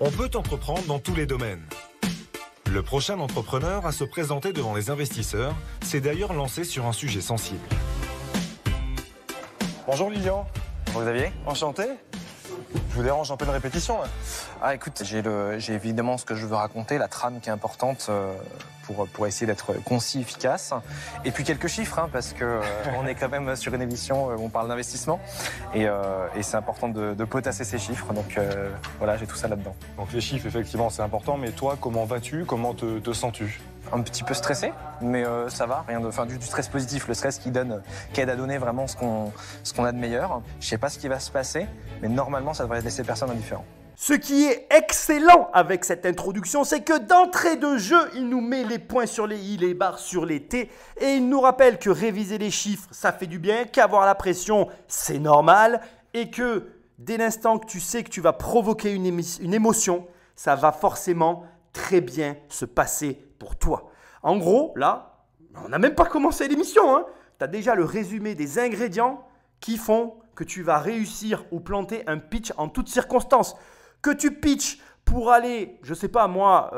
On peut entreprendre dans tous les domaines. Le prochain entrepreneur à se présenter devant les investisseurs s'est d'ailleurs lancé sur un sujet sensible. Bonjour Lilian. Bonjour Xavier. Enchanté. Je vous dérange en pleine répétition là. Ah écoute, j'ai évidemment ce que je veux raconter, la trame qui est importante pour essayer d'être concis, efficace. Et puis quelques chiffres, hein, parce que on est quand même sur une émission où on parle d'investissement. Et c'est important de potasser ces chiffres. Donc voilà, j'ai tout ça là-dedans. Donc les chiffres, effectivement, c'est important. Mais toi, comment vas-tu? Comment te sens-tu? Un petit peu stressé, mais ça va, du stress positif, le stress qui aide à donner vraiment ce qu'on a de meilleur. Je sais pas ce qui va se passer, mais normalement ça devrait laisser personne indifférent. Ce qui est excellent avec cette introduction, c'est que d'entrée de jeu, il nous met les points sur les i, les barres sur les t, et il nous rappelle que réviser les chiffres, ça fait du bien, qu'avoir la pression, c'est normal, et que dès l'instant que tu sais que tu vas provoquer une émotion, ça va forcément très bien se passer pour toi. En gros, là, on n'a même pas commencé l'émission, hein. Tu as déjà le résumé des ingrédients qui font que tu vas réussir ou planter un pitch en toutes circonstances. Que tu pitches pour aller, je ne sais pas moi,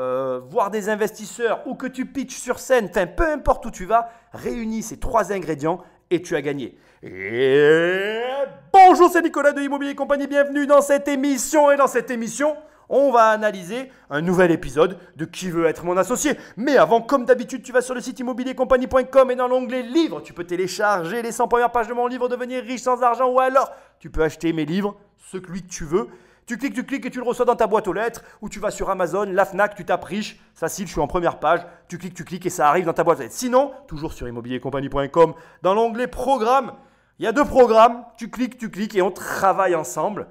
voir des investisseurs ou que tu pitches sur scène, enfin peu importe où tu vas, réunis ces 3 ingrédients et tu as gagné. Et bonjour, c'est Nicolas de Immobilier Compagnie, bienvenue dans cette émission. Et dans cette émission, on va analyser un nouvel épisode de Qui veut être mon associé. Mais avant, comme d'habitude, tu vas sur le site immobiliercompagnie.com et dans l'onglet livres, tu peux télécharger les 100 premières pages de mon livre Devenir riche sans argent, ou alors tu peux acheter mes livres, celui que tu veux. Tu cliques et tu le reçois dans ta boîte aux lettres, ou tu vas sur Amazon, la Fnac, tu tapes riche, facile, je suis en première page, tu cliques et ça arrive dans ta boîte aux lettres. Sinon, toujours sur immobiliercompagnie.com, dans l'onglet programme, il y a 2 programmes, tu cliques et on travaille ensemble.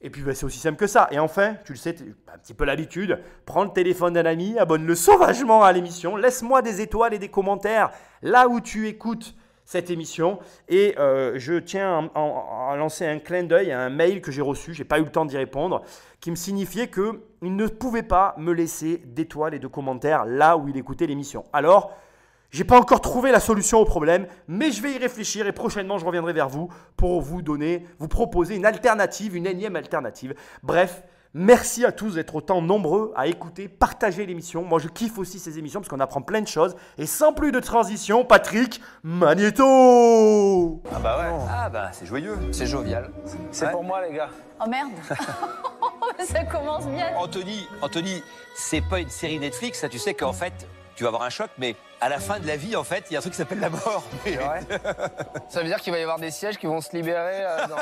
Et puis c'est aussi simple que ça. Et enfin, tu le sais, un petit peu l'habitude, prends le téléphone d'un ami, abonne-le sauvagement à l'émission, laisse-moi des étoiles et des commentaires là où tu écoutes cette émission. Et je tiens à lancer un clin d'œil à un mail que j'ai reçu, je n'ai pas eu le temps d'y répondre, qui me signifiait qu'il ne pouvait pas me laisser d'étoiles et de commentaires là où il écoutait l'émission. Alors, je n'ai pas encore trouvé la solution au problème, mais je vais y réfléchir et prochainement, je reviendrai vers vous pour vous proposer une alternative, une énième alternative. Bref, merci à tous d'être autant nombreux à écouter, partager l'émission. Moi, je kiffe aussi ces émissions parce qu'on apprend plein de choses. Et sans plus de transition, Patrick Magnéto. Ah bah ouais, ah bah c'est joyeux. C'est jovial. C'est pour moi les gars. Oh merde. Ça commence bien. Anthony, c'est pas une série Netflix, ça tu sais qu'en fait, tu vas avoir un choc, mais à la fin de la vie, en fait, il y a un truc qui s'appelle la mort. C'est vrai. Ça veut dire qu'il va y avoir des sièges qui vont se libérer dans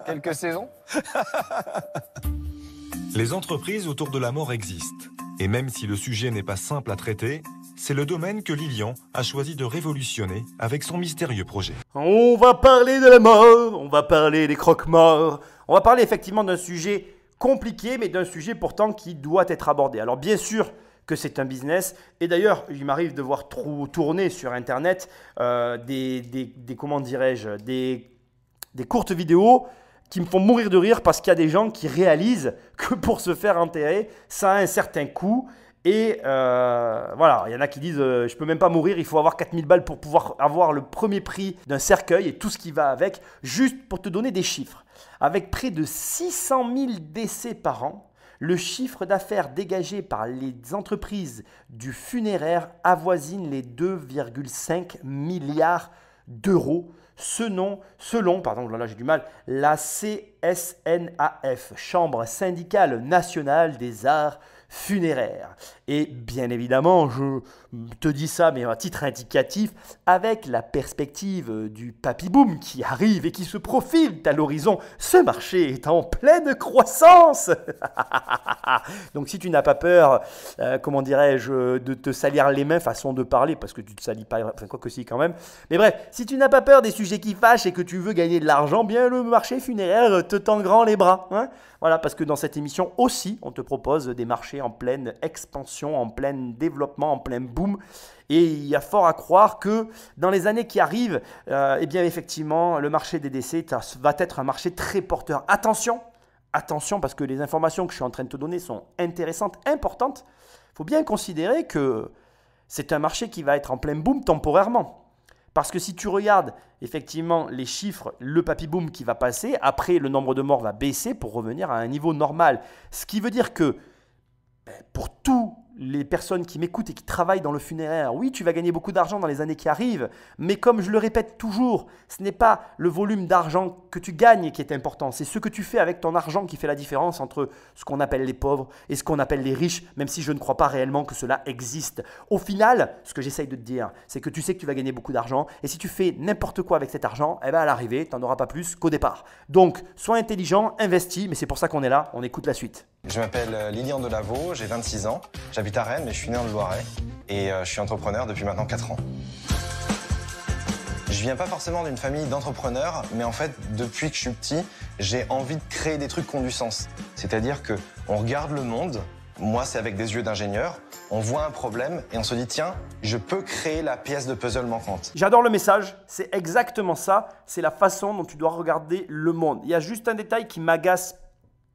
quelques saisons? Les entreprises autour de la mort existent. Et même si le sujet n'est pas simple à traiter, c'est le domaine que Lilian a choisi de révolutionner avec son mystérieux projet. On va parler de la mort, on va parler des croque-morts. On va parler effectivement d'un sujet compliqué, mais d'un sujet pourtant qui doit être abordé. Alors bien sûr que c'est un business. Et d'ailleurs, il m'arrive de voir tourner sur Internet des courtes vidéos qui me font mourir de rire parce qu'il y a des gens qui réalisent que pour se faire enterrer, ça a un certain coût. Et voilà, il y en a qui disent je peux même pas mourir, il faut avoir 4000 balles pour pouvoir avoir le premier prix d'un cercueil et tout ce qui va avec. Juste pour te donner des chiffres, avec près de 600 000 décès par an, le chiffre d'affaires dégagé par les entreprises du funéraire avoisine les 2,5 milliards d'euros selon la CSNAF, Chambre syndicale nationale des arts funéraires. Et bien évidemment, je te dis ça, mais à titre indicatif, avec la perspective du papy-boom qui arrive et qui se profile à l'horizon, ce marché est en pleine croissance. Donc si tu n'as pas peur, de te salir les mains, façon de parler, parce que tu te salis pas, enfin quoi que si quand même, mais bref, si tu n'as pas peur des sujets qui fâchent et que tu veux gagner de l'argent, bien le marché funéraire te tend grand les bras, hein. Voilà, parce que dans cette émission aussi, on te propose des marchés en pleine expansion, en plein développement, en plein boom. Et il y a fort à croire que dans les années qui arrivent, eh bien effectivement, le marché des décès va être un marché très porteur. Attention, parce que les informations que je suis en train de te donner sont intéressantes, importantes. Il faut bien considérer que c'est un marché qui va être en plein boom temporairement. Parce que si tu regardes effectivement les chiffres, le papy-boom qui va passer, après le nombre de morts va baisser pour revenir à un niveau normal. Ce qui veut dire que pour tous les personnes qui m'écoutent et qui travaillent dans le funéraire, oui, tu vas gagner beaucoup d'argent dans les années qui arrivent, mais comme je le répète toujours, ce n'est pas le volume d'argent que tu gagnes qui est important, c'est ce que tu fais avec ton argent qui fait la différence entre ce qu'on appelle les pauvres et ce qu'on appelle les riches, même si je ne crois pas réellement que cela existe. Au final, ce que j'essaye de te dire, c'est que tu sais que tu vas gagner beaucoup d'argent et si tu fais n'importe quoi avec cet argent, eh ben à l'arrivée, tu n'en auras pas plus qu'au départ. Donc, sois intelligent, investis, mais c'est pour ça qu'on est là, on écoute la suite. Je m'appelle Lilian Delaveau, j'ai 26 ans, j'habite à Rennes mais je suis né dans le Loiret et je suis entrepreneur depuis maintenant 4 ans. Je viens pas forcément d'une famille d'entrepreneurs, mais en fait, depuis que je suis petit, j'ai envie de créer des trucs qui ont du sens. C'est-à-dire que on regarde le monde, moi c'est avec des yeux d'ingénieur, on voit un problème et on se dit tiens, je peux créer la pièce de puzzle manquante. J'adore le message, c'est exactement ça, c'est la façon dont tu dois regarder le monde. Il y a juste un détail qui m'agace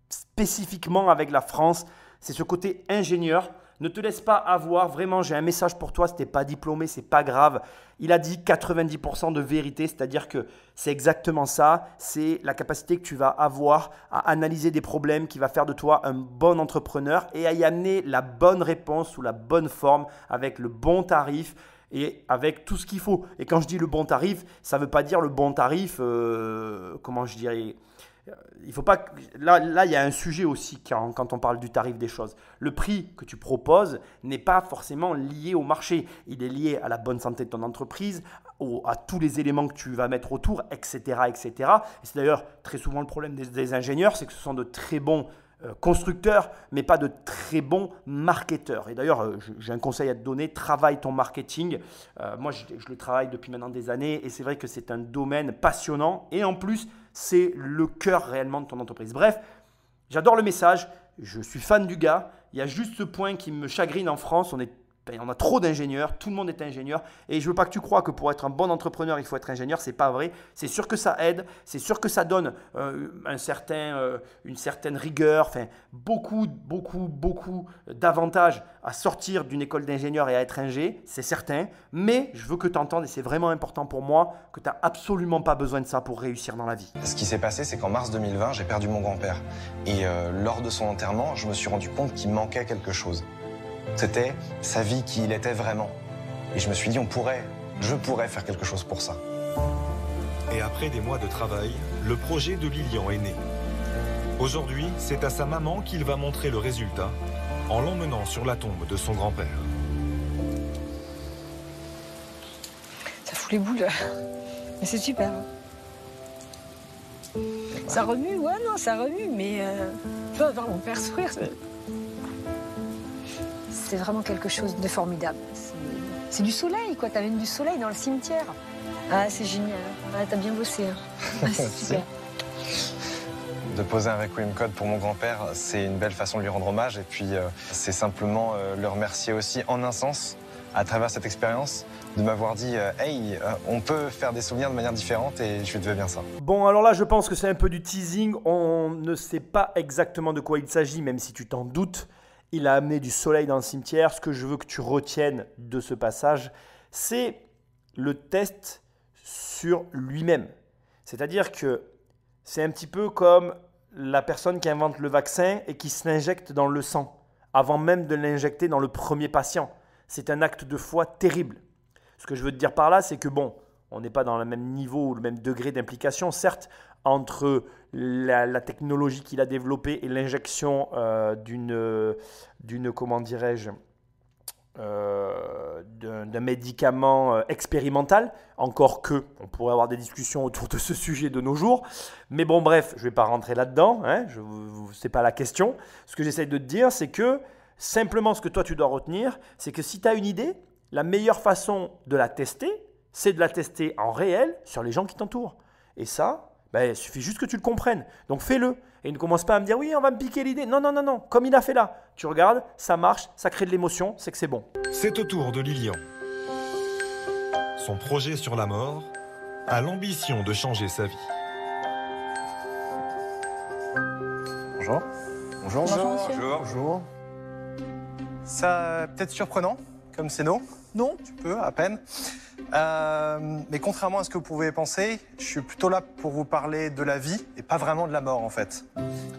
spécifiquement avec la France, c'est ce côté ingénieur. Ne te laisse pas avoir, vraiment j'ai un message pour toi, si tu n'es pas diplômé, c'est pas grave. Il a dit 90% de vérité, c'est-à-dire que c'est exactement ça, c'est la capacité que tu vas avoir à analyser des problèmes qui va faire de toi un bon entrepreneur et à y amener la bonne réponse sous la bonne forme avec le bon tarif et avec tout ce qu'il faut. Et quand je dis le bon tarif, ça ne veut pas dire le bon tarif, comment je dirais… Il faut pas. Là, il y a un sujet aussi quand on parle du tarif des choses. Le prix que tu proposes n'est pas forcément lié au marché. Il est lié à la bonne santé de ton entreprise, à tous les éléments que tu vas mettre autour, etc. etc. Et c'est d'ailleurs très souvent le problème des ingénieurs, c'est que ce sont de très bons constructeurs, mais pas de très bons marketeurs. Et d'ailleurs, j'ai un conseil à te donner, travaille ton marketing. Moi, je le travaille depuis maintenant des années et c'est vrai que c'est un domaine passionnant et en plus, c'est le cœur réellement de ton entreprise. Bref, j'adore le message, je suis fan du gars. Il y a juste ce point qui me chagrine en France, on a trop d'ingénieurs, tout le monde est ingénieur et je ne veux pas que tu crois que pour être un bon entrepreneur, il faut être ingénieur, ce n'est pas vrai. C'est sûr que ça aide, c'est sûr que ça donne une certaine rigueur, enfin, beaucoup d'avantages à sortir d'une école d'ingénieur et à être ingé, c'est certain. Mais je veux que tu entendes, et c'est vraiment important pour moi, que tu n'as absolument pas besoin de ça pour réussir dans la vie. Ce qui s'est passé, c'est qu'en mars 2020, j'ai perdu mon grand-père. Et lors de son enterrement, je me suis rendu compte qu'il manquait quelque chose. C'était sa vie qui il était vraiment. Et je me suis dit, je pourrais faire quelque chose pour ça. Et après des mois de travail, le projet de Lilian est né. Aujourd'hui, c'est à sa maman qu'il va montrer le résultat en l'emmenant sur la tombe de son grand-père. Ça fout les boules. Mais c'est super. Ça remue, ouais, non, ça remue, mais je veux voir mon père sourire. C'est vraiment quelque chose de formidable. C'est du soleil, quoi. T'amènes du soleil dans le cimetière. Ah, c'est génial. Ah, t'as bien bossé. Hein. Ah, c'est super. De poser un requiem code pour mon grand-père, c'est une belle façon de lui rendre hommage. Et puis, c'est simplement le remercier aussi, en un sens, à travers cette expérience, de m'avoir dit « Hey, on peut faire des souvenirs de manière différente et je lui devais bien ça. » Bon, alors là, je pense que c'est un peu du teasing. On ne sait pas exactement de quoi il s'agit, même si tu t'en doutes. Il a amené du soleil dans le cimetière. Ce que je veux que tu retiennes de ce passage, c'est le test sur lui-même. C'est-à-dire que c'est un petit peu comme la personne qui invente le vaccin et qui se l'injecte dans le sang, avant même de l'injecter dans le premier patient. C'est un acte de foi terrible. Ce que je veux te dire par là, c'est que bon, on n'est pas dans le même niveau ou le même degré d'implication, certes, entre la technologie qu'il a développée et l'injection comment dirais-je, d'un médicament expérimental, encore que on pourrait avoir des discussions autour de ce sujet de nos jours. Mais bon, bref, je ne vais pas rentrer là-dedans, hein, ce n'est pas la question. Ce que j'essaie de te dire, c'est que simplement ce que toi tu dois retenir, c'est que si tu as une idée, la meilleure façon de la tester, c'est de la tester en réel sur les gens qui t'entourent. Et ça, il suffit juste que tu le comprennes. Donc fais-le. Et ne commence pas à me dire « oui, on va me piquer l'idée ». Non, non, non, non. Comme il a fait là. Tu regardes, ça marche, ça crée de l'émotion, c'est que c'est bon. C'est au tour de Lilian. Son projet sur la mort a l'ambition de changer sa vie. Bonjour. Bonjour. Bonjour, monsieur. Bonjour. Ça peut-être surprenant, comme c'est non. Non, tu peux, à peine. Mais contrairement à ce que vous pouvez penser, je suis plutôt là pour vous parler de la vie et pas vraiment de la mort en fait.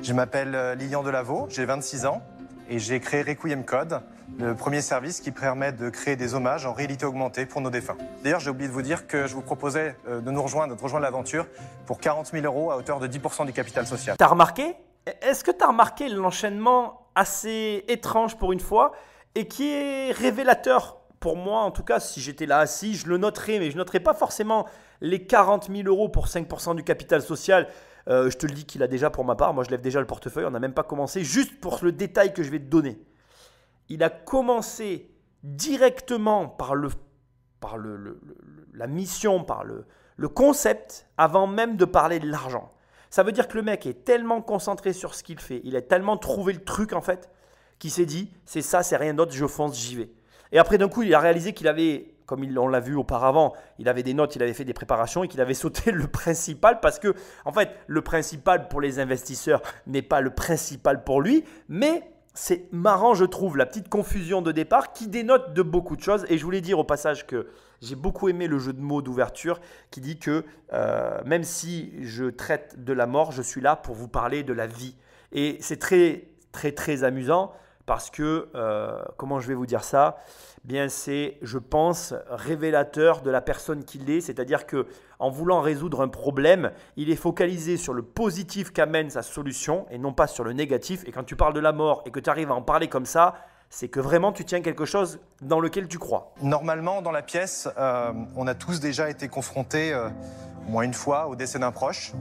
Je m'appelle Lilian Delaveau, j'ai 26 ans et j'ai créé Requiem Code, le premier service qui permet de créer des hommages en réalité augmentée pour nos défunts. D'ailleurs, j'ai oublié de vous dire que je vous proposais de nous rejoindre, l'aventure pour 40 000 € à hauteur de 10% du capital social. T'as remarqué? Est-ce que t'as remarqué l'enchaînement assez étrange pour une fois et qui est révélateur pour moi? En tout cas, si j'étais là assis, je le noterais, mais je noterais pas forcément les 40 000 € pour 5% du capital social. Je te le dis qu'il a déjà pour ma part. Moi, je lève déjà le portefeuille. On n'a même pas commencé. Juste pour le détail que je vais te donner. Il a commencé directement par la mission, par le concept, avant même de parler de l'argent. Ça veut dire que le mec est tellement concentré sur ce qu'il fait. Il a tellement trouvé le truc, en fait, qu'il s'est dit, c'est ça, c'est rien d'autre, je fonce, j'y vais. Et après, d'un coup, il a réalisé qu'il avait, comme on l'a vu auparavant, il avait des notes, il avait fait des préparations et qu'il avait sauté le principal parce que, en fait, le principal pour les investisseurs n'est pas le principal pour lui, mais c'est marrant, je trouve, la petite confusion de départ qui dénote de beaucoup de choses. Et je voulais dire au passage que j'ai beaucoup aimé le jeu de mots d'ouverture qui dit que même si je traite de la mort, je suis là pour vous parler de la vie. Et c'est très, très, très amusant. Parce que, comment je vais vous dire ça? Bien, c'est, je pense, révélateur de la personne qu'il est. C'est-à-dire qu'en voulant résoudre un problème, il est focalisé sur le positif qu'amène sa solution et non pas sur le négatif. Et quand tu parles de la mort et que tu arrives à en parler comme ça, c'est que vraiment tu tiens quelque chose dans lequel tu crois. Normalement, dans la pièce, on a tous déjà été confrontés, au moins une fois, au décès d'un proche.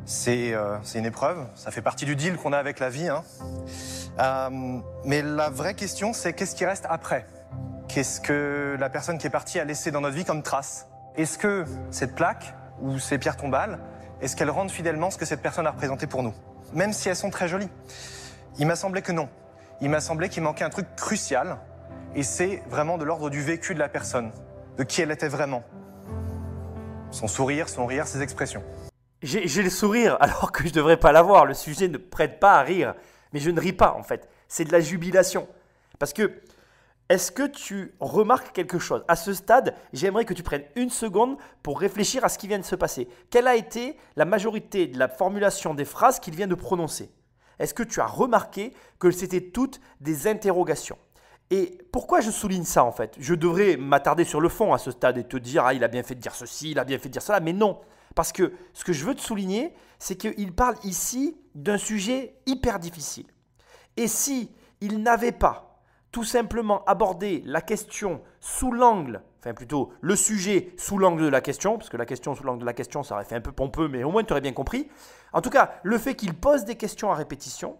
C'est une épreuve, ça fait partie du deal qu'on a avec la vie, hein. Mais la vraie question, c'est qu'est-ce qui reste après? Qu'est-ce que la personne qui est partie a laissé dans notre vie comme trace? Est-ce que cette plaque ou ces pierres tombales, est-ce qu'elles rendent fidèlement ce que cette personne a représenté pour nous? Même si elles sont très jolies. Il m'a semblé que non. Il m'a semblé qu'il manquait un truc crucial, et c'est vraiment de l'ordre du vécu de la personne, de qui elle était vraiment. Son sourire, son rire, ses expressions. J'ai le sourire alors que je ne devrais pas l'avoir. Le sujet ne prête pas à rire. Mais je ne ris pas en fait. C'est de la jubilation. Parce que, est-ce que tu remarques quelque chose? À ce stade, j'aimerais que tu prennes une seconde pour réfléchir à ce qui vient de se passer. Quelle a été la majorité de la formulation des phrases qu'il vient de prononcer? Est-ce que tu as remarqué que c'était toutes des interrogations? Et pourquoi je souligne ça en fait? Je devrais m'attarder sur le fond à ce stade et te dire « Ah, il a bien fait de dire ceci, il a bien fait de dire cela », mais non. Parce que ce que je veux te souligner, c'est qu'il parle ici d'un sujet hyper difficile. Et si il n'avait pas tout simplement abordé la question sous l'angle, enfin plutôt le sujet sous l'angle de la question, parce que la question sous l'angle de la question, ça aurait fait un peu pompeux, mais au moins tu aurais bien compris. En tout cas, le fait qu'il pose des questions à répétition,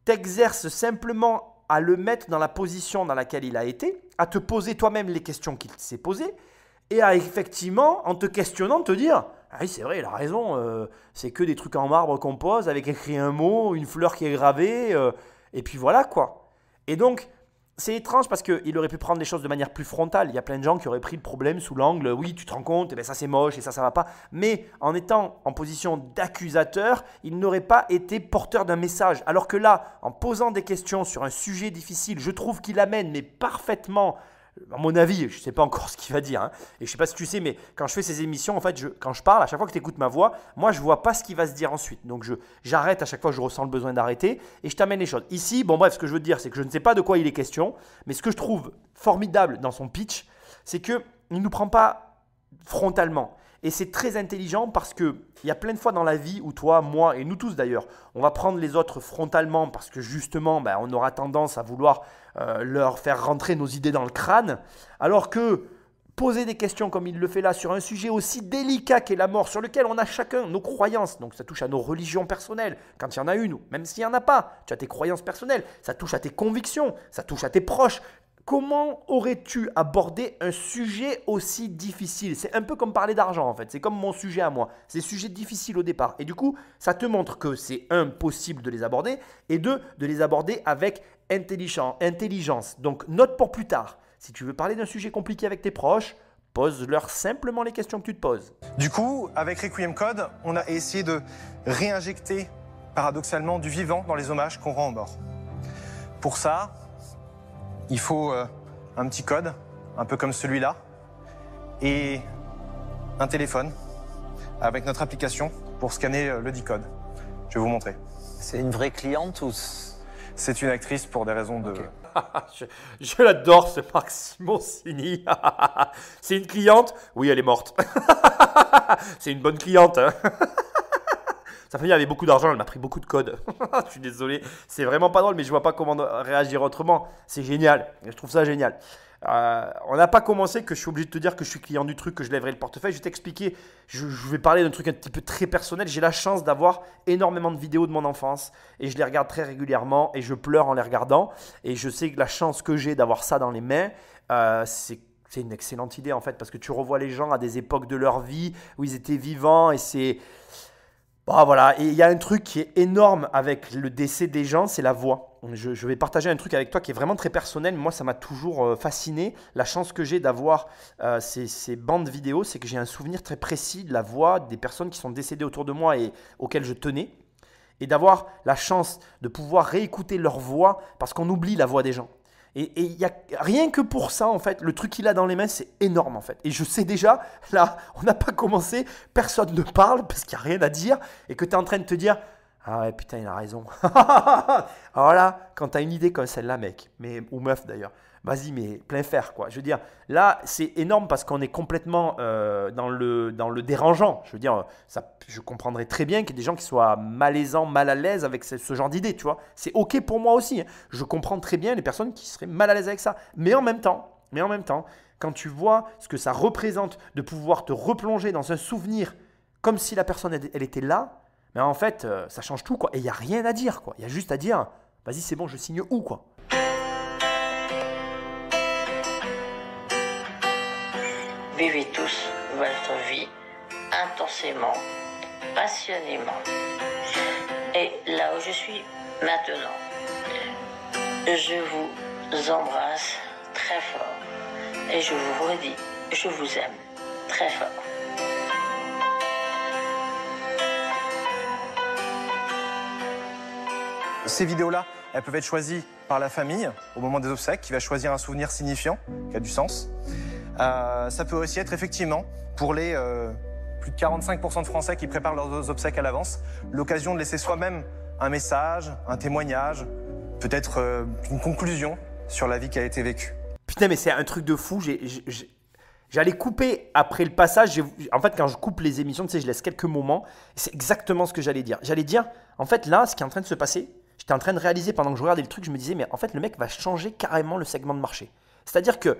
t'exerce simplement à le mettre dans la position dans laquelle il a été, à te poser toi-même les questions qu'il s'est posées, et à effectivement, en te questionnant, te dire « Ah oui, c'est vrai, il a raison, c'est que des trucs en marbre qu'on pose avec écrit un mot, une fleur qui est gravée, et puis voilà quoi. » Et donc, c'est étrange parce qu'il aurait pu prendre les choses de manière plus frontale. Il y a plein de gens qui auraient pris le problème sous l'angle « Oui, tu te rends compte, eh bien, ça c'est moche et ça va pas. » Mais en étant en position d'accusateur, il n'aurait pas été porteur d'un message. Alors que là, en posant des questions sur un sujet difficile, je trouve qu'il amène mais parfaitement… À mon avis, je ne sais pas encore ce qu'il va dire, hein. Et je ne sais pas si tu sais, mais quand je fais ces émissions, en fait, quand je parle, à chaque fois que tu écoutes ma voix, moi, je ne vois pas ce qu'il va se dire ensuite. Donc, j'arrête à chaque fois que je ressens le besoin d'arrêter et je t'amène les choses. Ici, bon bref, ce que je veux te dire, c'est que je ne sais pas de quoi il est question, mais ce que je trouve formidable dans son pitch, c'est qu'il ne nous prend pas frontalement. Et c'est très intelligent parce qu'il y a plein de fois dans la vie où toi, moi et nous tous d'ailleurs, on va prendre les autres frontalement parce que justement, on aura tendance à vouloir leur faire rentrer nos idées dans le crâne. Alors que poser des questions comme il le fait là sur un sujet aussi délicat qu'est la mort, sur lequel on a chacun nos croyances, donc ça touche à nos religions personnelles, quand il y en a une, ou même s'il n'y en a pas, tu as tes croyances personnelles, ça touche à tes convictions, ça touche à tes proches. Comment aurais-tu abordé un sujet aussi difficile? C'est un peu comme parler d'argent en fait, c'est comme mon sujet à moi. C'est sujet difficile au départ et du coup, ça te montre que c'est impossible de les aborder et deux, de les aborder avec intelligence. Donc note pour plus tard, si tu veux parler d'un sujet compliqué avec tes proches, pose-leur simplement les questions que tu te poses. Du coup, avec Requiem Code, on a essayé de réinjecter paradoxalement du vivant dans les hommages qu'on rend aux morts. Pour ça, il faut un petit code, un peu comme celui-là, et un téléphone avec notre application pour scanner le dit code. Je vais vous montrer. C'est une vraie cliente ou… C'est une actrice pour des raisons de... Je l'adore, ce Marc Simoncini. C'est une cliente? Oui, elle est morte. C'est une bonne cliente. Hein. Sa famille avait beaucoup d'argent, elle m'a pris beaucoup de codes. Je suis désolé, c'est vraiment pas drôle, mais je vois pas comment réagir autrement. C'est génial, je trouve ça génial. On n'a pas commencé que je suis obligé de te dire que je suis client du truc, que je lèverai le portefeuille. Je vais t'expliquer, je vais parler d'un truc un petit peu très personnel. J'ai la chance d'avoir énormément de vidéos de mon enfance et je les regarde très régulièrement et je pleure en les regardant. Et je sais que la chance que j'ai d'avoir ça dans les mains, c'est une excellente idée en fait, parce que tu revois les gens à des époques de leur vie où ils étaient vivants et c'est... Bon, voilà, et il y a un truc qui est énorme avec le décès des gens, c'est la voix. Je vais partager un truc avec toi qui est vraiment très personnel. Moi, ça m'a toujours fasciné. La chance que j'ai d'avoir ces bandes vidéo, c'est que j'ai un souvenir très précis de la voix des personnes qui sont décédées autour de moi et auxquelles je tenais. Et d'avoir la chance de pouvoir réécouter leur voix parce qu'on oublie la voix des gens. Et il y a rien que pour ça, en fait, le truc qu'il a dans les mains, c'est énorme, en fait. Et je sais déjà, là, on n'a pas commencé, personne ne parle parce qu'il n'y a rien à dire et que tu es en train de te dire « Ah ouais, putain, il a raison. » Alors là, quand tu as une idée comme celle-là, mec, ou meuf d'ailleurs, vas-y, mais plein fer, quoi. Je veux dire, là, c'est énorme parce qu'on est complètement dans le dérangeant. Je veux dire, je comprendrais très bien qu'il y ait des gens qui soient malaisants, mal à l'aise avec ce genre d'idée, tu vois. C'est OK pour moi aussi. Hein. Je comprends très bien les personnes qui seraient mal à l'aise avec ça. Mais en même temps, quand tu vois ce que ça représente de pouvoir te replonger dans un souvenir comme si la personne, elle était là, mais en fait, ça change tout, quoi. Et il n'y a rien à dire, quoi. Il y a juste à dire, vas-y, c'est bon, je signe où, quoi. Vivez tous votre vie intensément, passionnément. Et là où je suis maintenant, je vous embrasse très fort. Et je vous redis, je vous aime très fort. Ces vidéos-là, elles peuvent être choisies par la famille au moment des obsèques, qui va choisir un souvenir signifiant, qui a du sens. Ça peut aussi être effectivement pour les plus de 45% de Français qui préparent leurs obsèques à l'avance, l'occasion de laisser soi-même un message, un témoignage, peut-être une conclusion sur la vie qui a été vécue. Putain, mais c'est un truc de fou. J'allais couper après le passage. En fait, quand je coupe les émissions, tu sais, je laisse quelques moments. C'est exactement ce que j'allais dire. J'allais dire, en fait, là, ce qui est en train de se passer, j'étais en train de réaliser pendant que je regardais le truc, je me disais, mais en fait, le mec va changer carrément le segment de marché. C'est-à-dire que,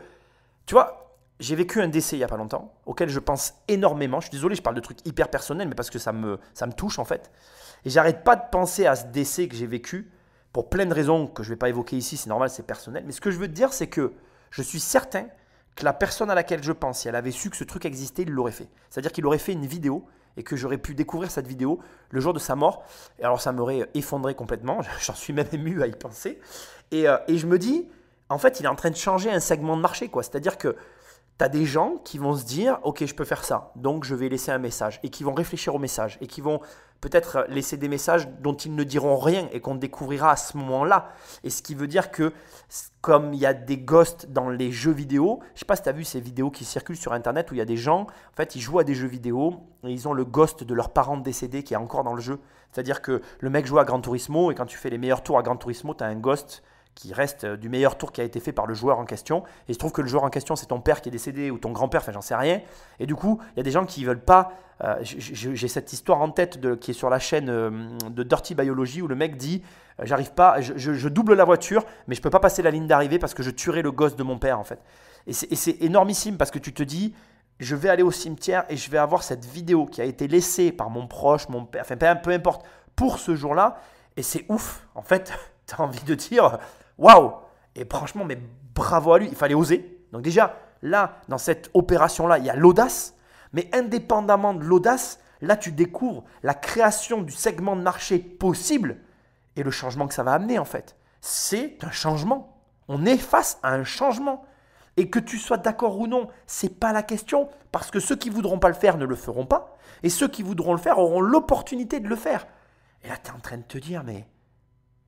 tu vois, j'ai vécu un décès il n'y a pas longtemps, auquel je pense énormément. Je suis désolé, je parle de trucs hyper personnels, mais parce que ça me touche en fait. Et j'arrête pas de penser à ce décès que j'ai vécu pour plein de raisons que je ne vais pas évoquer ici, c'est normal, c'est personnel. Mais ce que je veux te dire, c'est que je suis certain que la personne à laquelle je pense, si elle avait su que ce truc existait, il l'aurait fait. C'est-à-dire qu'il aurait fait une vidéo et que j'aurais pu découvrir cette vidéo le jour de sa mort. Et alors ça m'aurait effondré complètement, j'en suis même ému à y penser. Et je me dis, en fait, il est en train de changer un segment de marché, quoi. C'est-à-dire que tu as des gens qui vont se dire « Ok, je peux faire ça, donc je vais laisser un message » et qui vont réfléchir au message et qui vont peut-être laisser des messages dont ils ne diront rien et qu'on découvrira à ce moment-là. Et ce qui veut dire que comme il y a des ghosts dans les jeux vidéo, je ne sais pas si tu as vu ces vidéos qui circulent sur Internet où il y a des gens, en fait, ils jouent à des jeux vidéo et ils ont le ghost de leur parent décédé qui est encore dans le jeu. C'est-à-dire que le mec joue à Gran Turismo et quand tu fais les meilleurs tours à Gran Turismo, tu as un ghost qui reste du meilleur tour qui a été fait par le joueur en question. Et il se trouve que le joueur en question, c'est ton père qui est décédé ou ton grand-père, enfin j'en sais rien. Et du coup, il y a des gens qui ne veulent pas... j'ai cette histoire en tête qui est sur la chaîne de Dirty Biology où le mec dit « J'arrive pas, je double la voiture, mais je ne peux pas passer la ligne d'arrivée parce que je tuerai le gosse de mon père en fait. » Et c'est énormissime parce que tu te dis « Je vais aller au cimetière et je vais avoir cette vidéo qui a été laissée par mon proche, mon père, enfin peu importe, pour ce jour-là. » Et c'est ouf. En fait, tu as envie de dire... Waouh! Et franchement, mais bravo à lui, il fallait oser. Donc déjà, là, dans cette opération-là, il y a l'audace. Mais indépendamment de l'audace, là, tu découvres la création du segment de marché possible et le changement que ça va amener en fait. C'est un changement. On est face à un changement. Et que tu sois d'accord ou non, ce n'est pas la question. Parce que ceux qui ne voudront pas le faire ne le feront pas. Et ceux qui voudront le faire auront l'opportunité de le faire. Et là, tu es en train de te dire, mais...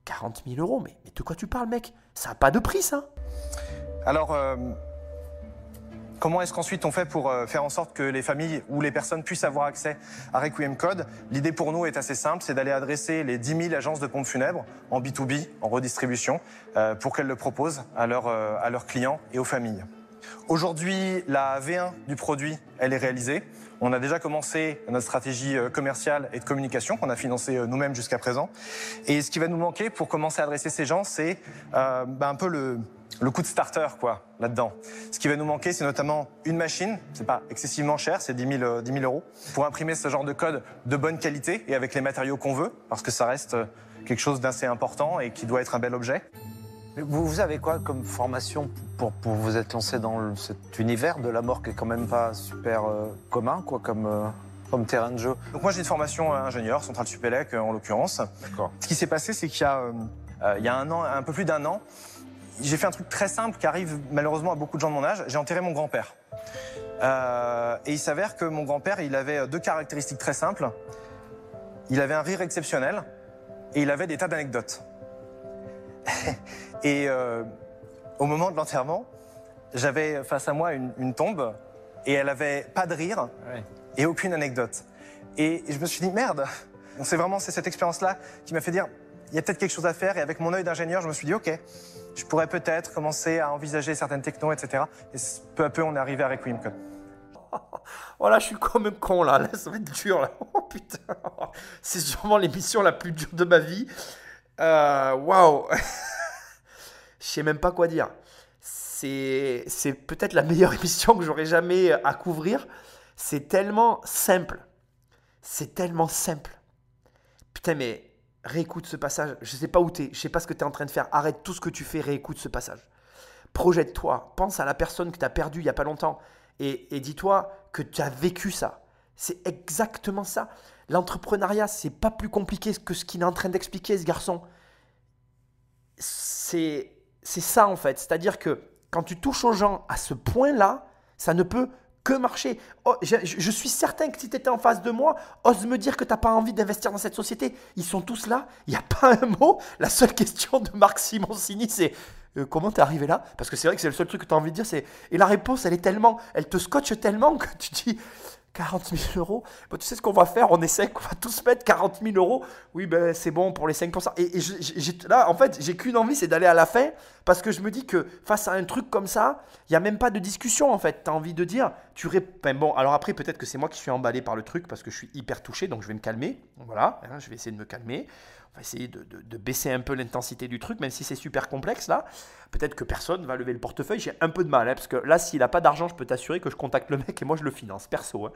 40 000 euros, mais de quoi tu parles, mec? Ça n'a pas de prix, ça. Alors, Comment est-ce qu'ensuite on fait pour faire en sorte que les familles ou les personnes puissent avoir accès à Requiem Code? L'idée pour nous est assez simple, c'est d'aller adresser les 10 000 agences de pompes funèbres en B2B, en redistribution, pour qu'elles le proposent à leurs clients et aux familles. Aujourd'hui, la V1 du produit, elle est réalisée. On a déjà commencé notre stratégie commerciale et de communication qu'on a financée nous-mêmes jusqu'à présent. Et ce qui va nous manquer pour commencer à adresser ces gens, c'est un peu le coup de starter quoi là-dedans. Ce qui va nous manquer, c'est notamment une machine, c'est pas excessivement cher, c'est 10 000 euros, pour imprimer ce genre de code de bonne qualité et avec les matériaux qu'on veut, parce que ça reste quelque chose d'assez important et qui doit être un bel objet. Vous avez quoi comme formation pour vous être lancé dans cet univers de la mort qui est quand même pas super commun quoi, comme terrain de jeu? Donc moi j'ai une formation ingénieur, Centrale Supélec en l'occurrence. D'accord. Ce qui s'est passé, c'est qu'il y a un an, un peu plus d'un an, j'ai fait un truc très simple qui arrive malheureusement à beaucoup de gens de mon âge. J'ai enterré mon grand-père. Et il s'avère que mon grand-père, il avait deux caractéristiques très simples. Il avait un rire exceptionnel et il avait des tas d'anecdotes. Et au moment de l'enterrement, j'avais face à moi une tombe et elle avait pas de rire et aucune anecdote. Et je me suis dit, merde, c'est cette expérience-là qui m'a fait dire, il y a peut-être quelque chose à faire. Et avec mon œil d'ingénieur, je me suis dit, ok, je pourrais peut-être commencer à envisager certaines technos, etc. Et peu à peu, on est arrivé à Requiem Code. Voilà, je suis comme un con là, ça va être dur là. Oh putain, c'est sûrement l'émission la plus dure de ma vie. Waouh. Je sais même pas quoi dire. C'est peut-être la meilleure émission que j'aurais jamais à couvrir. C'est tellement simple. C'est tellement simple. Putain, mais réécoute ce passage. Je sais pas où t'es. Je sais pas ce que t'es en train de faire. Arrête tout ce que tu fais. Réécoute ce passage. Projette-toi. Pense à la personne que t'as perdue il y a pas longtemps. Et dis-toi que tu as vécu ça. C'est exactement ça. L'entrepreneuriat, c'est pas plus compliqué que ce qu'il est en train d'expliquer, ce garçon. C'est ça en fait. C'est-à-dire que quand tu touches aux gens à ce point-là, ça ne peut que marcher. Oh, je suis certain que si tu étais en face de moi, ose me dire que tu n'as pas envie d'investir dans cette société. Ils sont tous là, il n'y a pas un mot. La seule question de Marc Simoncini, c'est comment tu es arrivé là? Parce que c'est vrai que c'est le seul truc que tu as envie de dire. Et la réponse, elle te scotche tellement que tu dis 40 000 euros. Bon, tu sais ce qu'on va faire? On essaie qu'on va tous mettre 40 000 euros. Oui, ben c'est bon pour les 5%. Et là, en fait, j'ai qu'une envie, c'est d'aller à la fin parce que je me dis que face à un truc comme ça, il n'y a même pas de discussion en fait. Tu as envie de dire, bon, alors après, peut-être que c'est moi qui suis emballé par le truc parce que je suis hyper touché, donc je vais me calmer. Voilà, hein, je vais essayer de me calmer. On va essayer de baisser un peu l'intensité du truc, même si c'est super complexe là. Peut-être que personne va lever le portefeuille. J'ai un peu de mal, hein, parce que là, s'il n'a pas d'argent, je peux t'assurer que je contacte le mec et moi, je le finance, perso. Hein.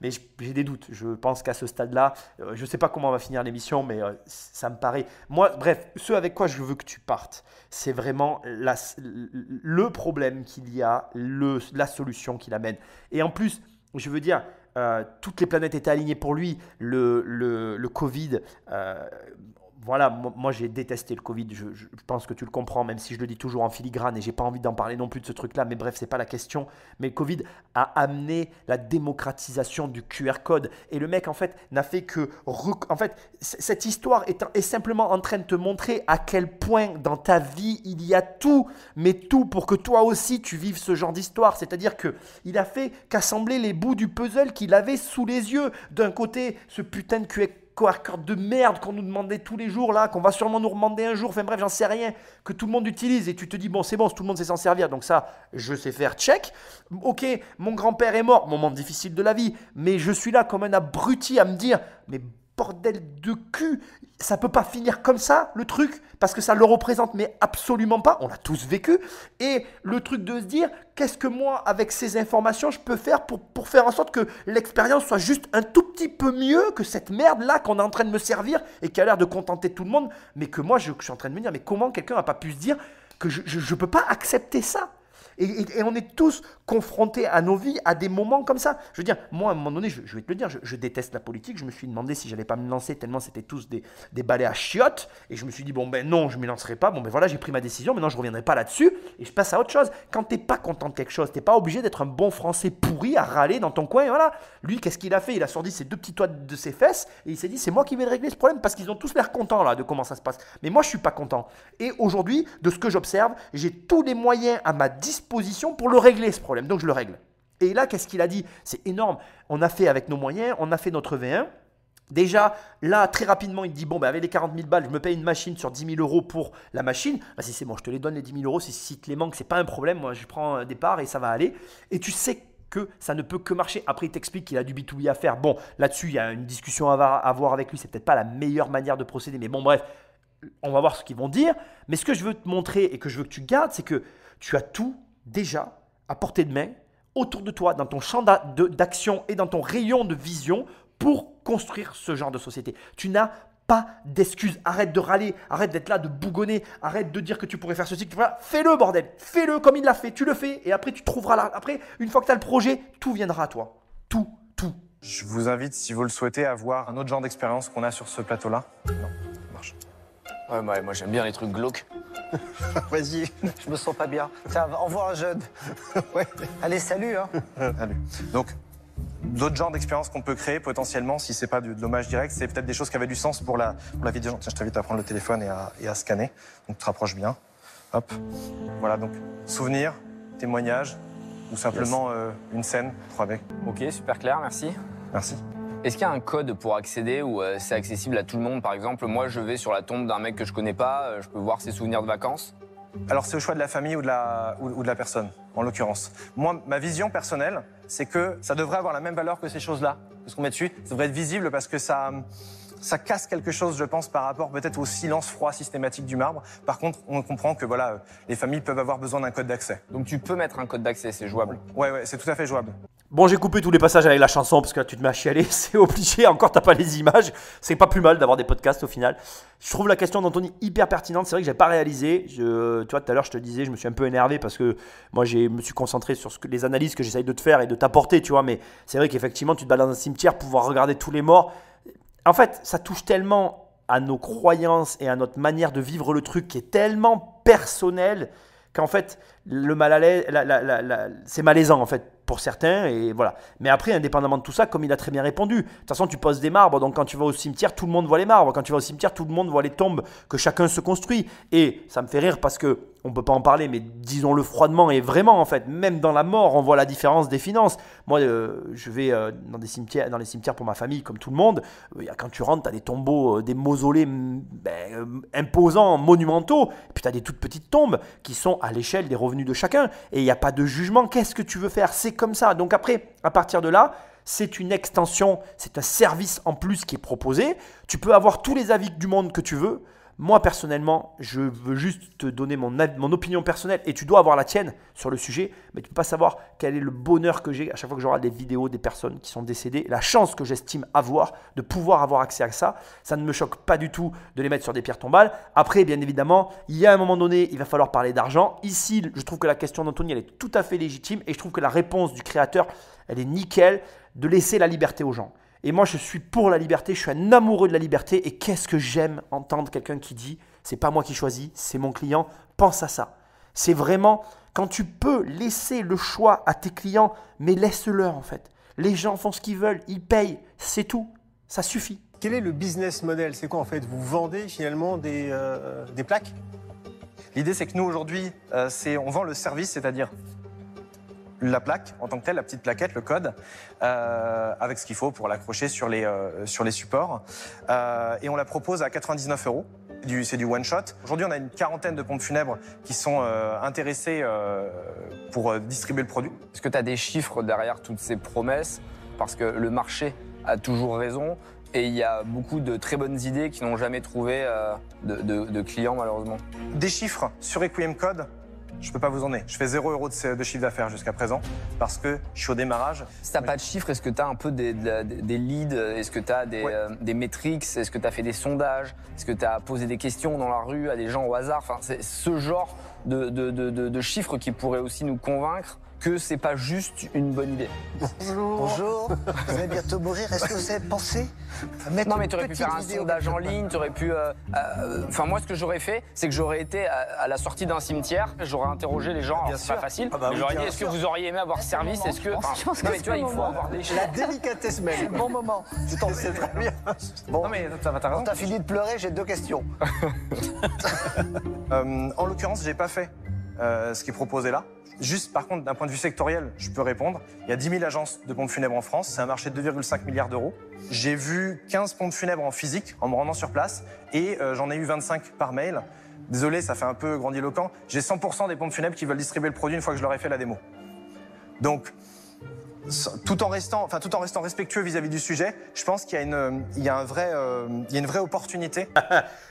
Mais j'ai des doutes. Je pense qu'à ce stade-là, je ne sais pas comment on va finir l'émission, mais ça me paraît… Moi, bref, ce avec quoi je veux que tu partes, c'est vraiment le problème qu'il y a, la solution qu'il amène. Et en plus, je veux dire… toutes les planètes étaient alignées pour lui. Le Covid, voilà, moi j'ai détesté le Covid. Je pense que tu le comprends, même si je le dis toujours en filigrane et j'ai pas envie d'en parler non plus de ce truc-là. Mais bref, c'est pas la question. Mais le Covid a amené la démocratisation du QR code. Et le mec, en fait, n'a fait que… En fait, cette histoire est simplement en train de te montrer à quel point dans ta vie, il y a tout, mais tout pour que toi aussi, tu vives ce genre d'histoire. C'est-à-dire qu'il a fait qu'assembler les bouts du puzzle qu'il avait sous les yeux. D'un côté, ce putain de QR code de merde qu'on nous demandait tous les jours, là, qu'on va sûrement nous demander un jour, enfin bref, j'en sais rien, que tout le monde utilise. Et tu te dis, bon, c'est bon, tout le monde sait s'en servir. Donc ça, je sais faire, check. Ok, mon grand-père est mort, moment difficile de la vie, mais je suis là comme un abruti à me dire, mais bordel de cul, ça peut pas finir comme ça, le truc, parce que ça le représente, mais absolument pas. On l'a tous vécu. Et le truc de se dire, qu'est-ce que moi, avec ces informations, je peux faire pour faire en sorte que l'expérience soit juste un tout petit peu mieux que cette merde-là qu'on est en train de me servir et qui a l'air de contenter tout le monde, mais que moi, je suis en train de me dire, mais comment quelqu'un n'a pas pu se dire que je ne peux pas accepter ça? Et on est tous confrontés à nos vies à des moments comme ça. Je veux dire, moi, à un moment donné, je vais te le dire, je déteste la politique. Je me suis demandé si j'allais pas me lancer tellement c'était tous des balais à chiottes. Et je me suis dit, bon, ben non, je ne m'y lancerai pas. Bon, ben voilà, j'ai pris ma décision. Maintenant, je ne reviendrai pas là-dessus. Et je passe à autre chose. Quand tu n'es pas content de quelque chose, tu n'es pas obligé d'être un bon Français pourri à râler dans ton coin. Et voilà. Lui, qu'est-ce qu'il a fait? Il a sorti ses deux petits doigts de ses fesses. Et il s'est dit, c'est moi qui vais régler ce problème. Parce qu'ils ont tous l'air contents là de comment ça se passe. Mais moi, je ne suis pas content. Et aujourd'hui, de ce que j'observe, j'ai tous les moyens à ma disposition pour le régler ce problème. Donc je le règle. Et là, qu'est-ce qu'il a dit? C'est énorme. On a fait avec nos moyens, on a fait notre V1. Déjà, là, très rapidement, il dit, bon, avec les 40 000 balles, je me paye une machine sur 10 000 euros pour la machine. Si c'est bon, je te les donne les 10 000 euros. Si te les manque, c'est pas un problème. Moi, je prends des parts et ça va aller. Et tu sais que ça ne peut que marcher. Après, il t'explique qu'il a du B2B à faire. Bon, là-dessus, il y a une discussion à avoir avec lui. C'est peut-être pas la meilleure manière de procéder. Mais bon, bref, on va voir ce qu'ils vont dire. Mais ce que je veux te montrer et que je veux que tu gardes, c'est que tu as tout déjà à portée de main, autour de toi, dans ton champ d'action et dans ton rayon de vision pour construire ce genre de société. Tu n'as pas d'excuses. Arrête de râler, arrête d'être là, de bougonner, arrête de dire que tu pourrais faire ceci, que tu pourrais... Fais-le, bordel. Fais-le comme il l'a fait. Tu le fais et après, tu trouveras là. Après, une fois que tu as le projet, tout viendra à toi. Tout. Je vous invite, si vous le souhaitez, à voir un autre genre d'expérience qu'on a sur ce plateau-là. Non, ça marche. Ouais, moi j'aime bien les trucs glauques. Vas-y, je me sens pas bien. Tiens, au revoir, jeune. Ouais. Allez, salut. Hein. Salut. Donc, d'autres genres d'expériences qu'on peut créer potentiellement, si c'est pas de l'hommage direct, c'est peut-être des choses qui avaient du sens pour la vie des gens. Tiens, je t'invite à prendre le téléphone et à scanner. Donc, tu te rapproches bien. Hop. Voilà, donc, souvenirs, témoignages, ou simplement une scène, 3B. Ok, super clair, merci. Merci. Est-ce qu'il y a un code pour accéder ou c'est accessible à tout le monde? Par exemple, moi, je vais sur la tombe d'un mec que je connais pas, je peux voir ses souvenirs de vacances. Alors, c'est au choix de la famille ou de la personne, en l'occurrence. Moi, ma vision personnelle, c'est que ça devrait avoir la même valeur que ces choses-là, que ce qu'on met dessus. Ça devrait être visible parce que ça casse quelque chose, je pense, par rapport peut-être au silence froid systématique du marbre. Par contre, on comprend que voilà, les familles peuvent avoir besoin d'un code d'accès. Donc tu peux mettre un code d'accès, c'est jouable? Ouais, c'est tout à fait jouable. Bon, j'ai coupé tous les passages avec la chanson parce que là, tu te mets à chialer, c'est obligé. Encore, t'as pas les images. C'est pas plus mal d'avoir des podcasts au final. Je trouve la question d'Anthony hyper pertinente. C'est vrai que j'ai pas réalisé. Tu vois, tout à l'heure, je te disais, je me suis un peu énervé parce que moi, je me suis concentré sur les analyses que j'essaye de te faire et de t'apporter, tu vois. Mais c'est vrai qu'effectivement, tu te balades dans un cimetière, pouvoir regarder tous les morts. En fait, ça touche tellement à nos croyances et à notre manière de vivre le truc qui est tellement personnel qu'en fait, le mal à l'aise, c'est malaisant en fait pour certains et voilà. Mais après, indépendamment de tout ça, comme il a très bien répondu, de toute façon, tu poses des marbres, donc quand tu vas au cimetière, tout le monde voit les marbres. Quand tu vas au cimetière, tout le monde voit les tombes que chacun se construit. Et ça me fait rire parce que on peut pas en parler, mais disons-le froidement et vraiment en fait, même dans la mort, on voit la différence des finances. Moi, je vais dans les cimetières pour ma famille, comme tout le monde. Quand tu rentres, tu as des tombeaux, des mausolées imposants, monumentaux. Et puis tu as des toutes petites tombes qui sont à l'échelle des revenus de chacun. Et il n'y a pas de jugement. Qu'est-ce que tu veux faire? C'est comme ça. Donc après, à partir de là, c'est une extension, c'est un service en plus qui est proposé. Tu peux avoir tous les avis du monde que tu veux. Moi, personnellement, je veux juste te donner mon opinion personnelle et tu dois avoir la tienne sur le sujet, mais tu ne peux pas savoir quel est le bonheur que j'ai à chaque fois que je regarde des vidéos des personnes qui sont décédées, la chance que j'estime avoir de pouvoir avoir accès à ça. Ça ne me choque pas du tout de les mettre sur des pierres tombales. Après, bien évidemment, il y a un moment donné, il va falloir parler d'argent. Ici, je trouve que la question d'Anthony, elle est tout à fait légitime et je trouve que la réponse du créateur, elle est nickel, de laisser la liberté aux gens. Et moi, je suis pour la liberté, je suis un amoureux de la liberté. Et qu'est-ce que j'aime entendre quelqu'un qui dit « c'est pas moi qui choisis, c'est mon client ». Pense à ça. C'est vraiment quand tu peux laisser le choix à tes clients, mais laisse-leur en fait. Les gens font ce qu'ils veulent, ils payent, c'est tout. Ça suffit. Quel est le business model? C'est quoi en fait? Vous vendez finalement des plaques? L'idée, c'est que nous, aujourd'hui, on vend le service, c'est-à-dire la plaque en tant que telle, la petite plaquette, le code, avec ce qu'il faut pour l'accrocher sur les supports. Et on la propose à 99 €. C'est du one-shot. Aujourd'hui, on a une quarantaine de pompes funèbres qui sont intéressées pour distribuer le produit. Est-ce que tu as des chiffres derrière toutes ces promesses? Parce que le marché a toujours raison et il y a beaucoup de très bonnes idées qui n'ont jamais trouvé de clients, malheureusement. Des chiffres sur Requiem Code, je peux pas vous en donner. Je fais 0 € de chiffre d'affaires jusqu'à présent parce que je suis au démarrage. Si t'as pas de chiffres, est-ce que tu as un peu des leads? Est-ce que tu as des métriques? Est-ce que tu as fait des sondages? Est-ce que tu as posé des questions dans la rue à des gens au hasard? Enfin, c'est ce genre de chiffres qui pourraient aussi nous convaincre que c'est pas juste une bonne idée. Bonjour. Bonjour. Vous allez bientôt mourir. Est-ce que vous avez pensé à mettre Non, mais tu aurais pu faire un sondage en ligne, tu aurais pu... Enfin, moi, ce que j'aurais fait, c'est que j'aurais été à la sortie d'un cimetière, j'aurais interrogé les gens, c'est pas facile, mais j'aurais dit, est-ce que vous auriez aimé avoir ce service? Est-ce que... Non, mais tu vois, il faut avoir des choses. La délicatesse même. Bon moment. Tu t'en sais très bien. Bon, non, mais t'as raison. T'as fini de pleurer, j'ai 2 questions. En l'occurrence, j'ai pas fait ce qui est proposé là. Juste, par contre, d'un point de vue sectoriel, je peux répondre. Il y a 10 000 agences de pompes funèbres en France. C'est un marché de 2,5 milliards d'euros. J'ai vu 15 pompes funèbres en physique, en me rendant sur place, et j'en ai eu 25 par mail. Désolé, ça fait un peu grandiloquent. J'ai 100% des pompes funèbres qui veulent distribuer le produit une fois que je leur ai fait la démo. Donc, tout en restant respectueux vis-à-vis du sujet, je pense qu'il y a une vraie opportunité.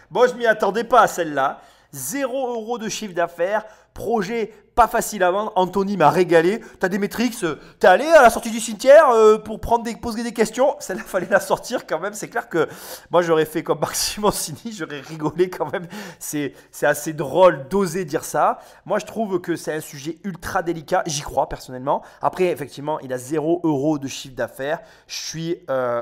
Bon, je m'y attendais pas à celle-là. 0 € de chiffre d'affaires, projet pas facile à vendre. Anthony m'a régalé. T'as des métriques, t'es allé à la sortie du cimetière pour poser des questions. Celle-là, fallait la sortir quand même. C'est clair que moi, j'aurais fait comme Marc Simoncini, j'aurais rigolé quand même. C'est assez drôle d'oser dire ça. Moi, je trouve que c'est un sujet ultra délicat. J'y crois personnellement. Après, effectivement, il a 0 € de chiffre d'affaires. Je suis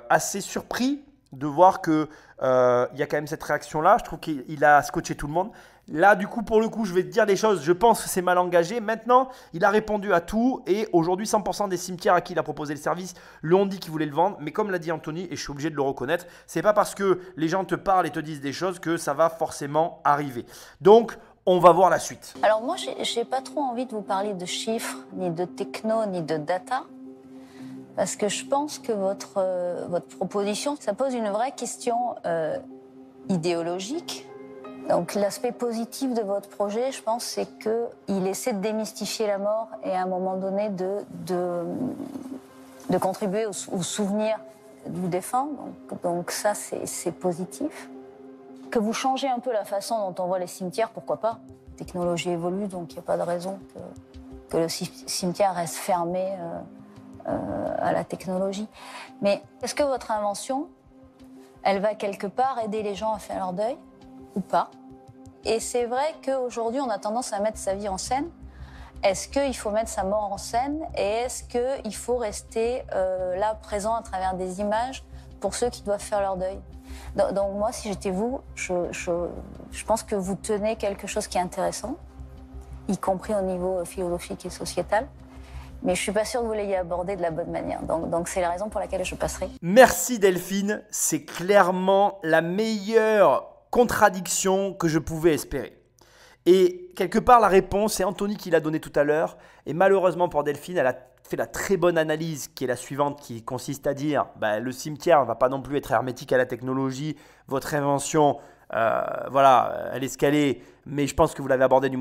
assez surpris de voir qu'il y a quand même cette réaction-là. Je trouve qu'il a scotché tout le monde. Là, du coup, pour le coup, je vais te dire les choses. Je pense que c'est mal engagé. Maintenant, il a répondu à tout. Et aujourd'hui, 100% des cimetières à qui il a proposé le service lui ont dit qu'ils voulaient le vendre. Mais comme l'a dit Anthony, et je suis obligé de le reconnaître, c'est pas parce que les gens te parlent et te disent des choses que ça va forcément arriver. Donc, on va voir la suite. Alors moi, j'ai pas trop envie de vous parler de chiffres, ni de techno, ni de data. Parce que je pense que votre proposition, ça pose une vraie question idéologique. Donc l'aspect positif de votre projet, je pense, c'est qu'il essaie de démystifier la mort et à un moment donné de contribuer au souvenir du défunt. Donc ça, c'est positif. Que vous changez un peu la façon dont on voit les cimetières, pourquoi pas. La technologie évolue, donc il n'y a pas de raison que le cimetière reste fermé à la technologie. Mais est-ce que votre invention, elle va quelque part aider les gens à faire leur deuil ou pas? Et c'est vrai qu'aujourd'hui, on a tendance à mettre sa vie en scène. Est-ce qu'il faut mettre sa mort en scène? Et est-ce qu'il faut rester là, présent à travers des images pour ceux qui doivent faire leur deuil? Donc moi, si j'étais vous, je pense que vous tenez quelque chose qui est intéressant, y compris au niveau philosophique et sociétal. Mais je ne suis pas sûre que vous l'ayez abordé de la bonne manière. Donc c'est la raison pour laquelle je passerai. Merci Delphine, c'est clairement la meilleure contradiction que je pouvais espérer. Et quelque part, la réponse, c'est Anthony qui l'a donnée tout à l'heure. Et malheureusement pour Delphine, elle a fait la très bonne analyse qui est la suivante, qui consiste à dire le cimetière ne va pas non plus être hermétique à la technologie. Votre invention, voilà, elle est ce qu'elle est, mais je pense que vous l'avez abordée du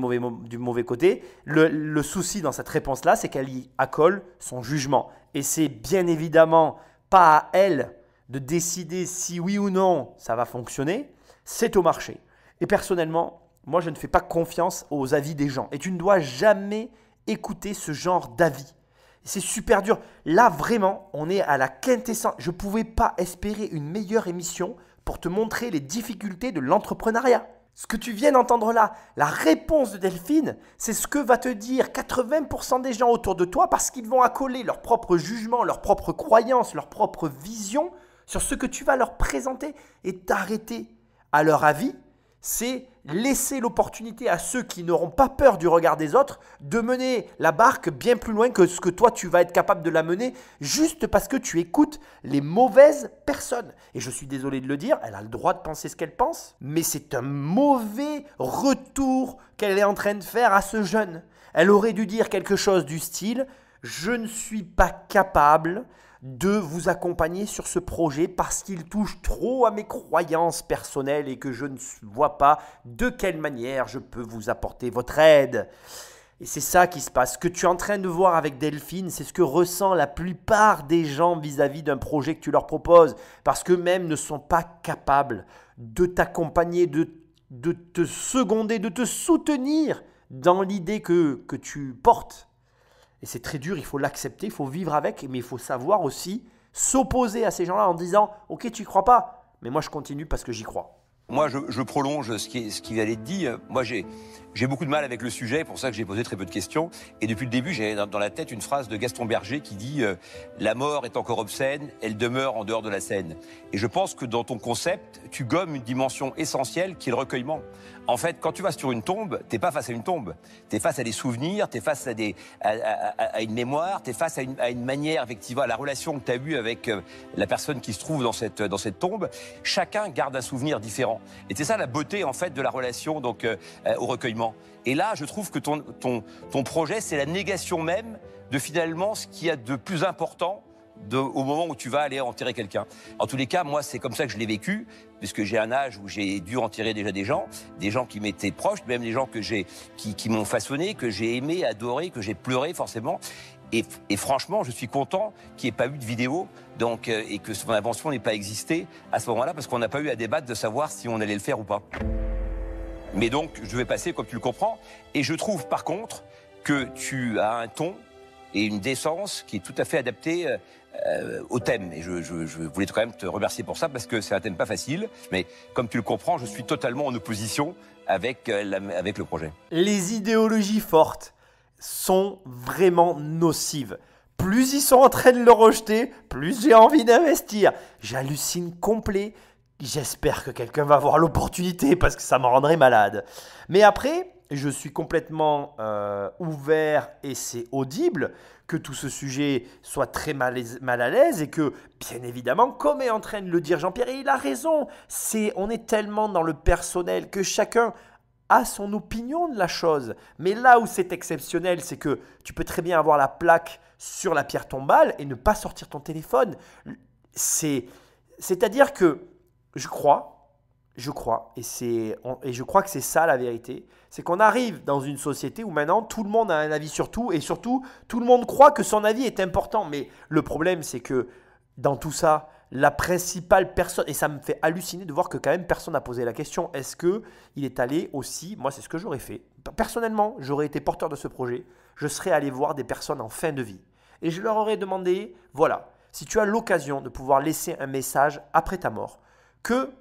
mauvais côté. Le souci dans cette réponse-là, c'est qu'elle y accole son jugement. Et c'est bien évidemment pas à elle de décider si oui ou non ça va fonctionner. C'est au marché. Et personnellement, moi, je ne fais pas confiance aux avis des gens. Et tu ne dois jamais écouter ce genre d'avis. C'est super dur. Là, vraiment, on est à la quintessence. Je ne pouvais pas espérer une meilleure émission pour te montrer les difficultés de l'entrepreneuriat. Ce que tu viens d'entendre là, la réponse de Delphine, c'est ce que va te dire 80% des gens autour de toi parce qu'ils vont accoler leur propre jugement, leur propre croyance, leur propre vision sur ce que tu vas leur présenter et t'arrêter à leur avis. C'est laisser l'opportunité à ceux qui n'auront pas peur du regard des autres de mener la barque bien plus loin que ce que toi tu vas être capable de la mener juste parce que tu écoutes les mauvaises personnes. Et je suis désolé de le dire, elle a le droit de penser ce qu'elle pense, mais c'est un mauvais retour qu'elle est en train de faire à ce jeune. Elle aurait dû dire quelque chose du style « Je ne suis pas capable de vous accompagner sur ce projet parce qu'il touche trop à mes croyances personnelles et que je ne vois pas de quelle manière je peux vous apporter votre aide. » Et c'est ça qui se passe. Ce que tu es en train de voir avec Delphine, c'est ce que ressent la plupart des gens vis-à-vis d'un projet que tu leur proposes parce qu'eux-mêmes ne sont pas capables de t'accompagner, de te seconder, de te soutenir dans l'idée que tu portes. Et c'est très dur, il faut l'accepter, il faut vivre avec, mais il faut savoir aussi s'opposer à ces gens-là en disant « Ok, tu n'y crois pas, mais moi je continue parce que j'y crois. » Moi, je prolonge ce qui allait être dit. Moi, j'ai beaucoup de mal avec le sujet, pour ça que j'ai posé très peu de questions. Et depuis le début, j'ai dans la tête une phrase de Gaston Berger qui dit « La mort est encore obscène, elle demeure en dehors de la scène. » Et je pense que dans ton concept, tu gommes une dimension essentielle qui est le recueillement. En fait, quand tu vas sur une tombe, t'es pas face à une tombe. T'es face à des souvenirs, t'es face à une mémoire, t'es face à une manière, effectivement, à la relation que tu as eue avec la personne qui se trouve dans cette tombe. Chacun garde un souvenir différent. Et c'est ça la beauté, en fait, de la relation donc, au recueillement. Et là, je trouve que ton projet, c'est la négation même de finalement ce qu'il y a de plus important au moment où tu vas aller enterrer quelqu'un. En tous les cas, moi, c'est comme ça que je l'ai vécu, puisque j'ai un âge où j'ai dû enterrer déjà des gens qui m'étaient proches, même des gens qui m'ont façonné, que j'ai aimé, adoré, que j'ai pleuré forcément. Et franchement, je suis content qu'il n'y ait pas eu de vidéo donc, et que son invention n'ait pas existé à ce moment-là, parce qu'on n'a pas eu à débattre de savoir si on allait le faire ou pas. Mais donc, je vais passer, comme tu le comprends, et je trouve par contre que tu as un ton et une décence qui est tout à fait adaptée au thème. Et je voulais quand même te remercier pour ça, parce que c'est un thème pas facile. Mais comme tu le comprends, je suis totalement en opposition avec le projet. Les idéologies fortes sont vraiment nocives. Plus ils sont en train de le rejeter, plus j'ai envie d'investir. J'hallucine complet. J'espère que quelqu'un va avoir l'opportunité, parce que ça me rendrait malade. Mais après, je suis complètement ouvert, et c'est audible que tout ce sujet soit très mal à l'aise, et que, bien évidemment, comme est en train de le dire Jean-Pierre, et il a raison, on est tellement dans le personnel que chacun a son opinion de la chose. Mais là où c'est exceptionnel, c'est que tu peux très bien avoir la plaque sur la pierre tombale et ne pas sortir ton téléphone. C'est-à-dire que je crois, et je crois que c'est ça la vérité, c'est qu'on arrive dans une société où maintenant tout le monde a un avis sur tout, et surtout tout le monde croit que son avis est important. Mais le problème, c'est que dans tout ça, la principale personne, et ça me fait halluciner de voir que quand même personne n'a posé la question, est-ce qu'il est allé aussi, moi c'est ce que j'aurais fait, personnellement j'aurais été porteur de ce projet, je serais allé voir des personnes en fin de vie et je leur aurais demandé, voilà, si tu as l'occasion de pouvoir laisser un message après ta mort, que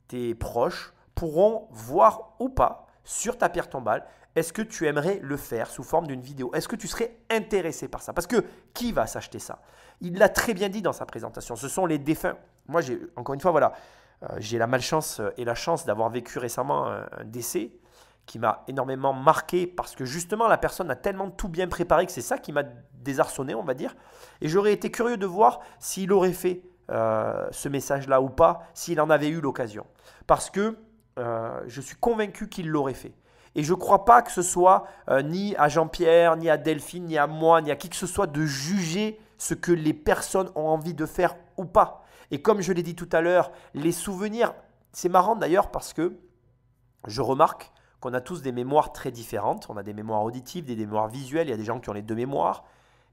tes proches pourront voir ou pas sur ta pierre tombale, est-ce que tu aimerais le faire sous forme d'une vidéo? Est-ce que tu serais intéressé par ça? Parce que qui va s'acheter ça? Il l'a très bien dit dans sa présentation, ce sont les défunts. Moi, encore une fois, voilà, j'ai la malchance et la chance d'avoir vécu récemment un décès qui m'a énormément marqué, parce que justement, la personne a tellement tout bien préparé que c'est ça qui m'a désarçonné, on va dire. Et j'aurais été curieux de voir s'il aurait fait ce message-là ou pas, s'il en avait eu l'occasion. Parce que je suis convaincu qu'il l'aurait fait. Et je ne crois pas que ce soit ni à Jean-Pierre, ni à Delphine, ni à moi, ni à qui que ce soit de juger ce que les personnes ont envie de faire ou pas. Et comme je l'ai dit tout à l'heure, les souvenirs, c'est marrant d'ailleurs parce que je remarque qu'on a tous des mémoires très différentes. On a des mémoires auditives, des mémoires visuelles, il y a des gens qui ont les deux mémoires.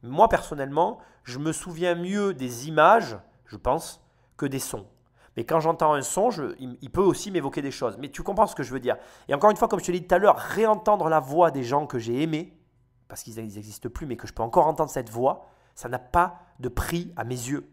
Moi personnellement, je me souviens mieux des images, je pense, que des sons. Mais quand j'entends un son, il peut aussi m'évoquer des choses. Mais tu comprends ce que je veux dire. Et encore une fois, comme je te l'ai dit tout à l'heure, réentendre la voix des gens que j'ai aimés, parce qu'ils n'existent plus, mais que je peux encore entendre cette voix, ça n'a pas de prix à mes yeux.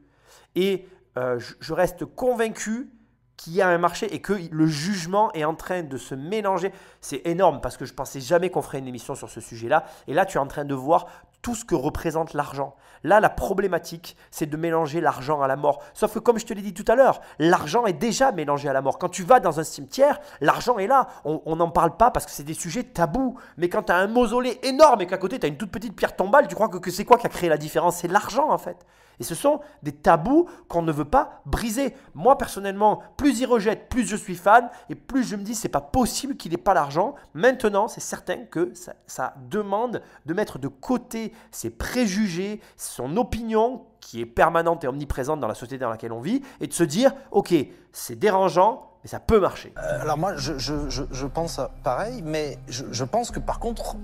Et je reste convaincu qu'il y a un marché et que le jugement est en train de se mélanger. C'est énorme parce que je ne pensais jamais qu'on ferait une émission sur ce sujet-là. Et là, tu es en train de voir tout ce que représente l'argent. Là, la problématique, c'est de mélanger l'argent à la mort. Sauf que comme je te l'ai dit tout à l'heure, l'argent est déjà mélangé à la mort. Quand tu vas dans un cimetière, l'argent est là. On n'en parle pas parce que c'est des sujets tabous. Mais quand tu as un mausolée énorme et qu'à côté, tu as une toute petite pierre tombale, tu crois que c'est quoi qui a créé la différence? C'est l'argent en fait. Et ce sont des tabous qu'on ne veut pas briser. Moi, personnellement, plus ils rejettent, plus je suis fan et plus je me dis c'est pas possible qu'il n'ait pas l'argent. Maintenant, c'est certain que ça demande de mettre de côté ses préjugés, son opinion qui est permanente et omniprésente dans la société dans laquelle on vit et de se dire ok, c'est dérangeant, mais ça peut marcher. Alors moi, je pense pareil, mais je pense que par contre,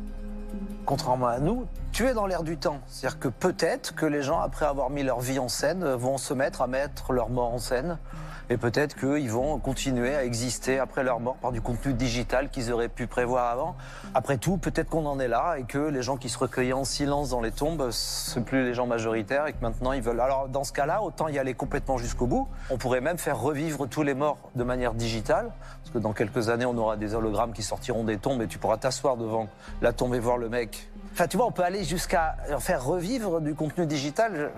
contrairement à nous, tu es dans l'air du temps. C'est-à-dire que peut-être que les gens, après avoir mis leur vie en scène, vont se mettre à mettre leur mort en scène. Et peut-être qu'ils vont continuer à exister après leur mort par du contenu digital qu'ils auraient pu prévoir avant. Après tout, peut-être qu'on en est là et que les gens qui se recueillaient en silence dans les tombes, ce ne sont plus les gens majoritaires et que maintenant ils veulent... Alors dans ce cas-là, autant y aller complètement jusqu'au bout. On pourrait même faire revivre tous les morts de manière digitale. Parce que dans quelques années, on aura des hologrammes qui sortiront des tombes et tu pourras t'asseoir devant la tombe et voir le mec. Enfin, tu vois, on peut aller jusqu'à faire revivre du contenu digital.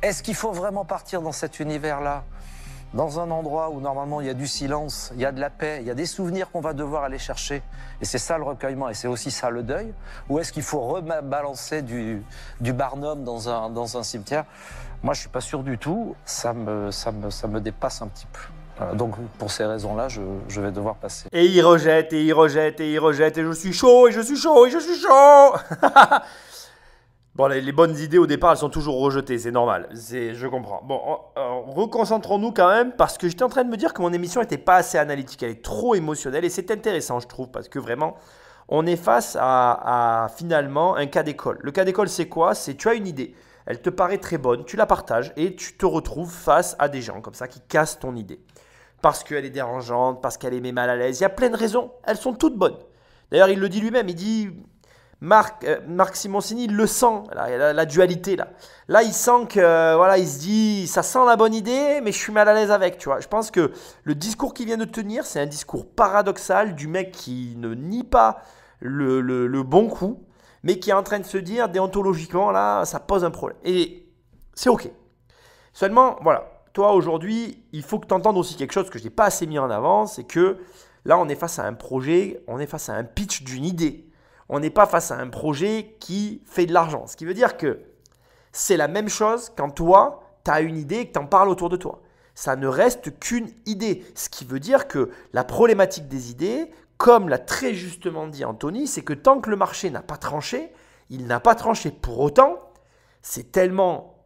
Est-ce qu'il faut vraiment partir dans cet univers-là ? dans un endroit où normalement il y a du silence, il y a de la paix, il y a des souvenirs qu'on va devoir aller chercher. Et c'est ça le recueillement, et c'est aussi ça le deuil. Ou est-ce qu'il faut rebalancer du Barnum dans un cimetière? Moi, je suis pas sûr du tout. Ça me dépasse un petit peu. Donc, pour ces raisons-là, je vais devoir passer. Et il rejette, et il rejette, et il rejette, et je suis chaud, et je suis chaud, et je suis chaud. Bon, les bonnes idées au départ, elles sont toujours rejetées, c'est normal, je comprends. Bon, reconcentrons-nous quand même, parce que j'étais en train de me dire que mon émission n'était pas assez analytique, elle est trop émotionnelle, et c'est intéressant, je trouve, parce que vraiment, on est face à finalement un cas d'école. Le cas d'école, c'est quoi? C'est tu as une idée, elle te paraît très bonne, tu la partages, et tu te retrouves face à des gens comme ça qui cassent ton idée. Parce qu'elle est dérangeante, parce qu'elle est met mal à l'aise, il y a plein de raisons, elles sont toutes bonnes. D'ailleurs, il le dit lui-même, il dit... Marc Simoncini, il le sent, la dualité là. Là, il sent que, voilà, il se dit, ça sent la bonne idée, mais je suis mal à l'aise avec, tu vois. Je pense que le discours qu'il vient de tenir, c'est un discours paradoxal du mec qui ne nie pas le bon coup, mais qui est en train de se dire, déontologiquement, là, ça pose un problème. Et c'est OK. Seulement, voilà, toi, aujourd'hui, il faut que tu entendes aussi quelque chose que je n'ai pas assez mis en avant, c'est que là, on est face à un projet, on est face à un pitch d'une idée. On n'est pas face à un projet qui fait de l'argent. Ce qui veut dire que c'est la même chose quand toi, tu as une idée et que tu en parles autour de toi. Ça ne reste qu'une idée. Ce qui veut dire que la problématique des idées, comme l'a très justement dit Anthony, c'est que tant que le marché n'a pas tranché, il n'a pas tranché. Pour autant, c'est tellement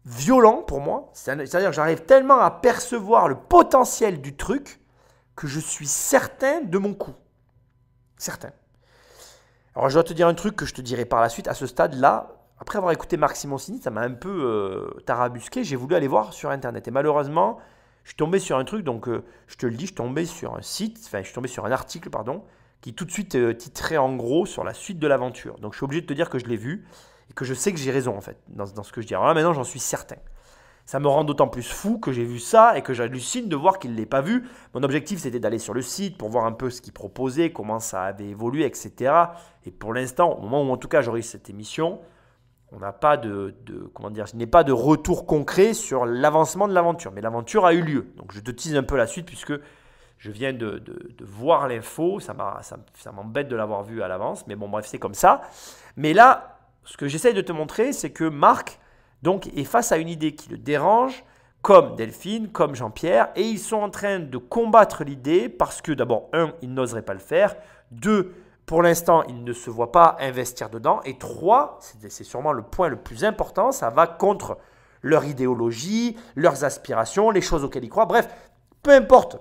violent pour moi, c'est-à-dire que j'arrive tellement à percevoir le potentiel du truc que je suis certain de mon coup. Certain. Alors, je dois te dire un truc que je te dirai par la suite. À ce stade-là, après avoir écouté Marc Simoncini, ça m'a un peu tarabusqué. J'ai voulu aller voir sur Internet. Et malheureusement, je suis tombé sur un truc. Donc, je te le dis, je suis tombé sur un site, enfin, je suis tombé sur un article, pardon, qui tout de suite titrait en gros sur la suite de l'aventure. Donc, je suis obligé de te dire que je l'ai vu et que je sais que j'ai raison, en fait, dans ce que je dis. Alors là, maintenant, j'en suis certain. Ça me rend d'autant plus fou que j'ai vu ça et que j'hallucine de voir qu'il ne l'ait pas vu. Mon objectif, c'était d'aller sur le site pour voir un peu ce qu'il proposait, comment ça avait évolué, etc. Et pour l'instant, au moment où en tout cas j'aurai cette émission, on n'a pas comment dire, je n'ai pas de retour concret sur l'avancement de l'aventure. Mais l'aventure a eu lieu. Donc je te tease un peu la suite puisque je viens de voir l'info. Ça m'embête de l'avoir vu à l'avance. Mais bon, bref, c'est comme ça. Mais là, ce que j'essaye de te montrer, c'est que Marc... donc, est face à une idée qui le dérange, comme Delphine, comme Jean-Pierre, et ils sont en train de combattre l'idée parce que d'abord, 1, ils n'oseraient pas le faire, 2, pour l'instant, ils ne se voient pas investir dedans, et 3, c'est sûrement le point le plus important, ça va contre leur idéologie, leurs aspirations, les choses auxquelles ils croient, bref, peu importe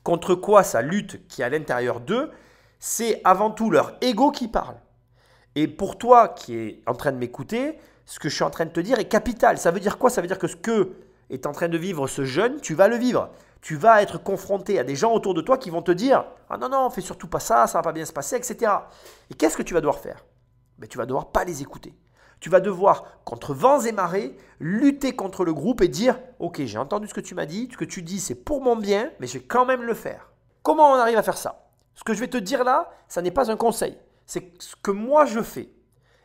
contre quoi ça lutte qui est à l'intérieur d'eux, c'est avant tout leur ego qui parle. Et pour toi qui es en train de m'écouter, ce que je suis en train de te dire est capital. Ça veut dire quoi? Ça veut dire que ce que est en train de vivre ce jeune, tu vas le vivre. Tu vas être confronté à des gens autour de toi qui vont te dire « Ah non, non, fais surtout pas ça, ça va pas bien se passer, etc. » Et qu'est-ce que tu vas devoir faire? Tu vas devoir pas les écouter. Tu vas devoir, contre vents et marées, lutter contre le groupe et dire « Ok, j'ai entendu ce que tu m'as dit, ce que tu dis c'est pour mon bien, mais je vais quand même le faire. » Comment on arrive à faire ça? Ce que je vais te dire là, ça n'est pas un conseil. C'est ce que moi je fais.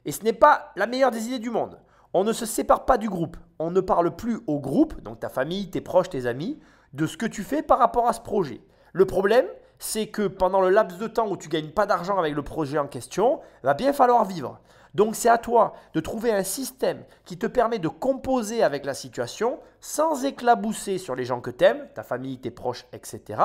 Et ce n'est pas la meilleure des idées du monde. On ne se sépare pas du groupe. On ne parle plus au groupe, donc ta famille, tes proches, tes amis, de ce que tu fais par rapport à ce projet. Le problème, c'est que pendant le laps de temps où tu ne gagnes pas d'argent avec le projet en question, il va bien falloir vivre. Donc c'est à toi de trouver un système qui te permet de composer avec la situation sans éclabousser sur les gens que tu aimes, ta famille, tes proches, etc.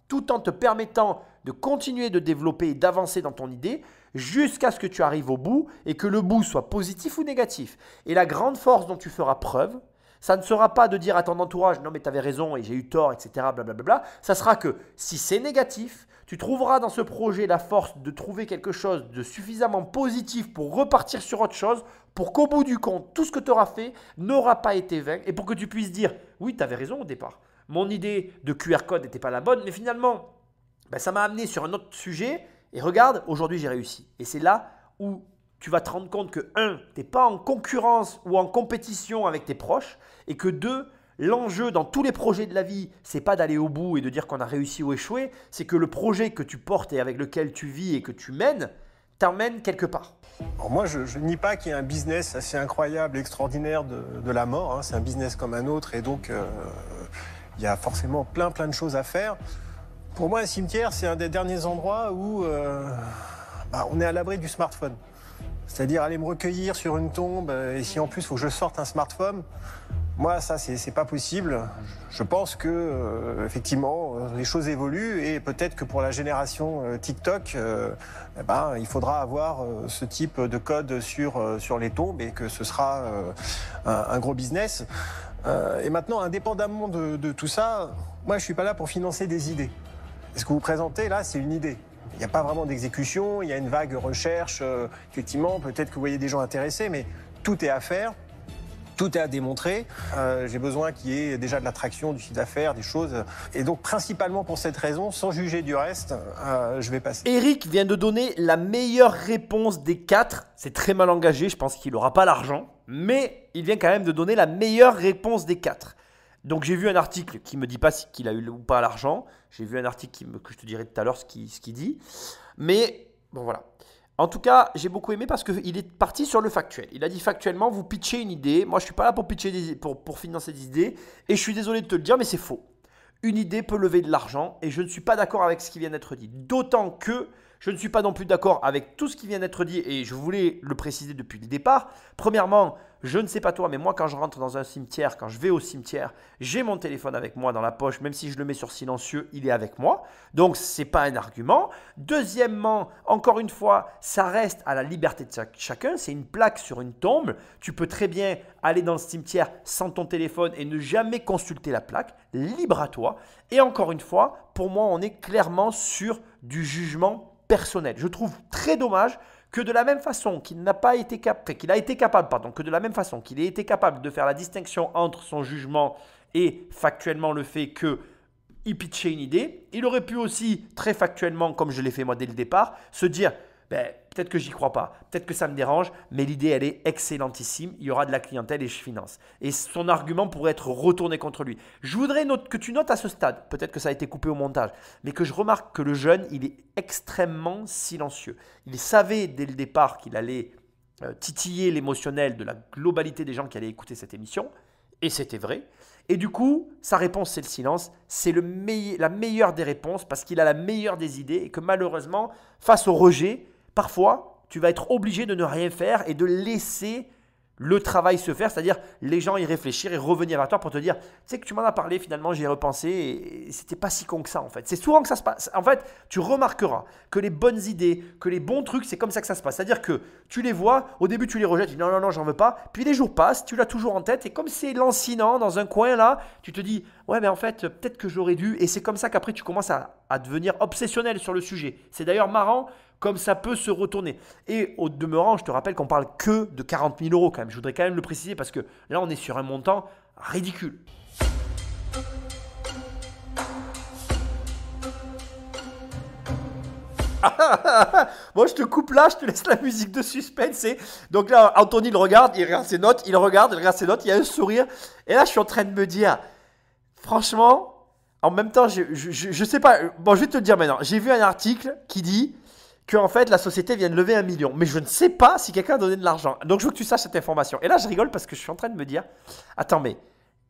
Tout en te permettant de continuer de développer et d'avancer dans ton idée jusqu'à ce que tu arrives au bout et que le bout soit positif ou négatif. Et la grande force dont tu feras preuve, ça ne sera pas de dire à ton entourage « Non mais tu avais raison et j'ai eu tort, etc. » blablabla. Ça sera que si c'est négatif, tu trouveras dans ce projet la force de trouver quelque chose de suffisamment positif pour repartir sur autre chose, pour qu'au bout du compte, tout ce que tu auras fait n'aura pas été vain et pour que tu puisses dire « Oui, tu avais raison au départ. Mon idée de QR code n'était pas la bonne, mais finalement, ça m'a amené sur un autre sujet. Et regarde, aujourd'hui, j'ai réussi. » Et c'est là où tu vas te rendre compte que 1, tu n'es pas en concurrence ou en compétition avec tes proches et que 2, l'enjeu dans tous les projets de la vie, ce n'est pas d'aller au bout et de dire qu'on a réussi ou échoué, c'est que le projet que tu portes et avec lequel tu vis et que tu mènes, t'emmène quelque part. Alors moi, je nie pas qu'il y ait un business assez incroyable, extraordinaire de la mort. Hein. C'est un business comme un autre et donc Il y a forcément plein de choses à faire. Pour moi, un cimetière, c'est un des derniers endroits où on est à l'abri du smartphone. C'est-à-dire aller me recueillir sur une tombe, et si en plus il faut que je sorte un smartphone, moi ça c'est pas possible. Je pense que effectivement les choses évoluent et peut-être que pour la génération TikTok, il faudra avoir ce type de code sur les tombes et que ce sera un gros business. Et maintenant, indépendamment de tout ça, moi je suis pas là pour financer des idées. Et ce que vous présentez là, c'est une idée. Il n'y a pas vraiment d'exécution, il y a une vague recherche, effectivement, peut-être que vous voyez des gens intéressés, mais tout est à faire, tout est à démontrer. J'ai besoin qu'il y ait déjà de l'attraction, du chiffre d'affaires, des choses. Et donc, principalement pour cette raison, sans juger du reste, je vais passer. Eric vient de donner la meilleure réponse des 4. C'est très mal engagé, je pense qu'il n'aura pas l'argent, mais il vient quand même de donner la meilleure réponse des 4. Donc j'ai vu un article qui ne me dit pas qu'il a eu ou pas l'argent. J'ai vu un article que je te dirai tout à l'heure ce qu'il dit. Mais bon voilà. En tout cas, j'ai beaucoup aimé parce qu'il est parti sur le factuel. Il a dit factuellement, vous pitchez une idée. Moi, je ne suis pas là pour pitcher pour financer des idées. Et je suis désolé de te le dire, mais c'est faux. Une idée peut lever de l'argent et je ne suis pas d'accord avec ce qui vient d'être dit. D'autant que je ne suis pas non plus d'accord avec tout ce qui vient d'être dit et je voulais le préciser depuis le départ. Premièrement, je ne sais pas toi, mais moi quand je rentre dans un cimetière, quand je vais au cimetière, j'ai mon téléphone avec moi dans la poche, même si je le mets sur silencieux, il est avec moi. Donc ce n'est pas un argument. Deuxièmement, encore une fois, ça reste à la liberté de chacun. C'est une plaque sur une tombe. Tu peux très bien aller dans le cimetière sans ton téléphone et ne jamais consulter la plaque. Libre à toi. Et encore une fois, pour moi, on est clairement sur du jugement personnel. Je trouve très dommage que de la même façon qu'il n'a pas été capable, que de la même façon qu'il ait été capable de faire la distinction entre son jugement et factuellement le fait qu'il pitchait une idée, il aurait pu aussi très factuellement, comme je l'ai fait moi dès le départ, se dire peut-être que j'y crois pas, peut-être que ça me dérange, mais l'idée elle est excellentissime, il y aura de la clientèle et je finance. Et son argument pourrait être retourné contre lui. Je voudrais que tu notes à ce stade, peut-être que ça a été coupé au montage, mais que je remarque que le jeune, il est extrêmement silencieux. Il savait dès le départ qu'il allait titiller l'émotionnel de la globalité des gens qui allaient écouter cette émission, et c'était vrai. Et du coup, sa réponse, c'est le silence. C'est la meilleure des réponses parce qu'il a la meilleure des idées et que malheureusement, face au rejet, parfois, tu vas être obligé de ne rien faire et de laisser le travail se faire, c'est-à-dire les gens y réfléchir et revenir vers toi pour te dire, tu sais que tu m'en as parlé, finalement j'y ai repensé et c'était pas si con que ça en fait. C'est souvent que ça se passe. En fait, tu remarqueras que les bonnes idées, que les bons trucs, c'est comme ça que ça se passe. C'est-à-dire que tu les vois, au début tu les rejettes, tu dis non, j'en veux pas. Puis les jours passent, tu l'as toujours en tête et comme c'est lancinant dans un coin là, tu te dis ouais mais en fait peut-être que j'aurais dû. Et c'est comme ça qu'après tu commences à devenir obsessionnel sur le sujet. C'est d'ailleurs marrant comme ça peut se retourner. Et au demeurant, je te rappelle qu'on parle que de 40 000 € quand même. Je voudrais quand même le préciser parce que là, on est sur un montant ridicule. Bon, je te coupe là, je te laisse la musique de suspense. Donc là, Anthony il regarde ses notes, il regarde ses notes, il y a un sourire. Et là, je suis en train de me dire, franchement, en même temps, je sais pas. Bon, je vais te le dire maintenant. J'ai vu un article qui dit que en fait la société vient de lever 1 million. Mais je ne sais pas si quelqu'un a donné de l'argent. Donc je veux que tu saches cette information. Et là je rigole parce que je suis en train de me dire, attends mais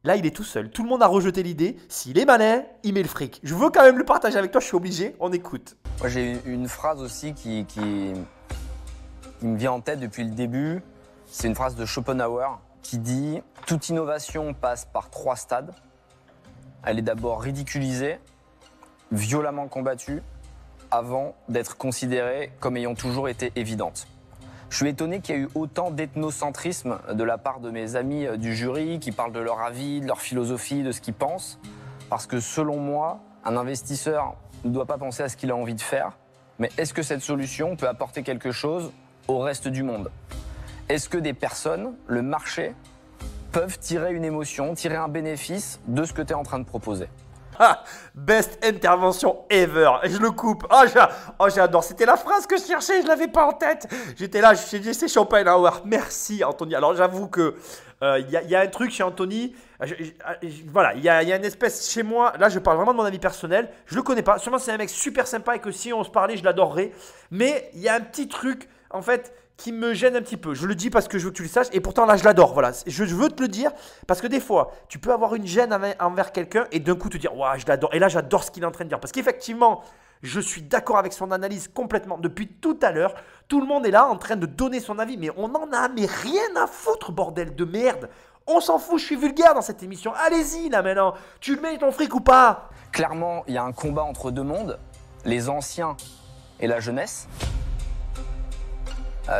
là il est tout seul. Tout le monde a rejeté l'idée. S'il est malin, il met le fric. Je veux quand même le partager avec toi, je suis obligé. On écoute. Moi j'ai une phrase aussi qui me vient en tête depuis le début. C'est une phrase de Schopenhauer qui dit « Toute innovation passe par 3 stades. Elle est d'abord ridiculisée, violemment combattue, avant d'être considérée comme ayant toujours été évidente. » Je suis étonné qu'il y ait eu autant d'ethnocentrisme de la part de mes amis du jury qui parlent de leur avis, de leur philosophie, de ce qu'ils pensent. Parce que selon moi, un investisseur ne doit pas penser à ce qu'il a envie de faire, mais est-ce que cette solution peut apporter quelque chose au reste du monde? Est-ce que des personnes, le marché, peuvent tirer une émotion, tirer un bénéfice de ce que tu es en train de proposer? Ah, best intervention ever. Je le coupe. Oh, j'adore. C'était la phrase que je cherchais. Je ne l'avais pas en tête. J'étais là. Je dit c'est Schopenhauer. Merci, Anthony. Alors, j'avoue que y a un truc chez Anthony. Voilà. Il y a une espèce chez moi. Là, je parle vraiment de mon avis personnel. Je ne le connais pas. Sûrement, c'est un mec super sympa et que si on se parlait, je l'adorerais. Mais il y a un petit truc. en fait, qui me gêne un petit peu. Je le dis parce que je veux que tu le saches. Et pourtant, là, je l'adore. Voilà. Je veux te le dire parce que des fois, tu peux avoir une gêne envers quelqu'un et d'un coup te dire, waouh, je l'adore. Et là, j'adore ce qu'il est en train de dire. Parce qu'effectivement, je suis d'accord avec son analyse complètement. Depuis tout à l'heure, tout le monde est là en train de donner son avis. Mais on n'en a mais rien à foutre, bordel de merde. On s'en fout, je suis vulgaire dans cette émission. Allez-y, là, maintenant. Tu le mets ton fric ou pas? Clairement, il y a un combat entre deux mondes, les anciens et la jeunesse.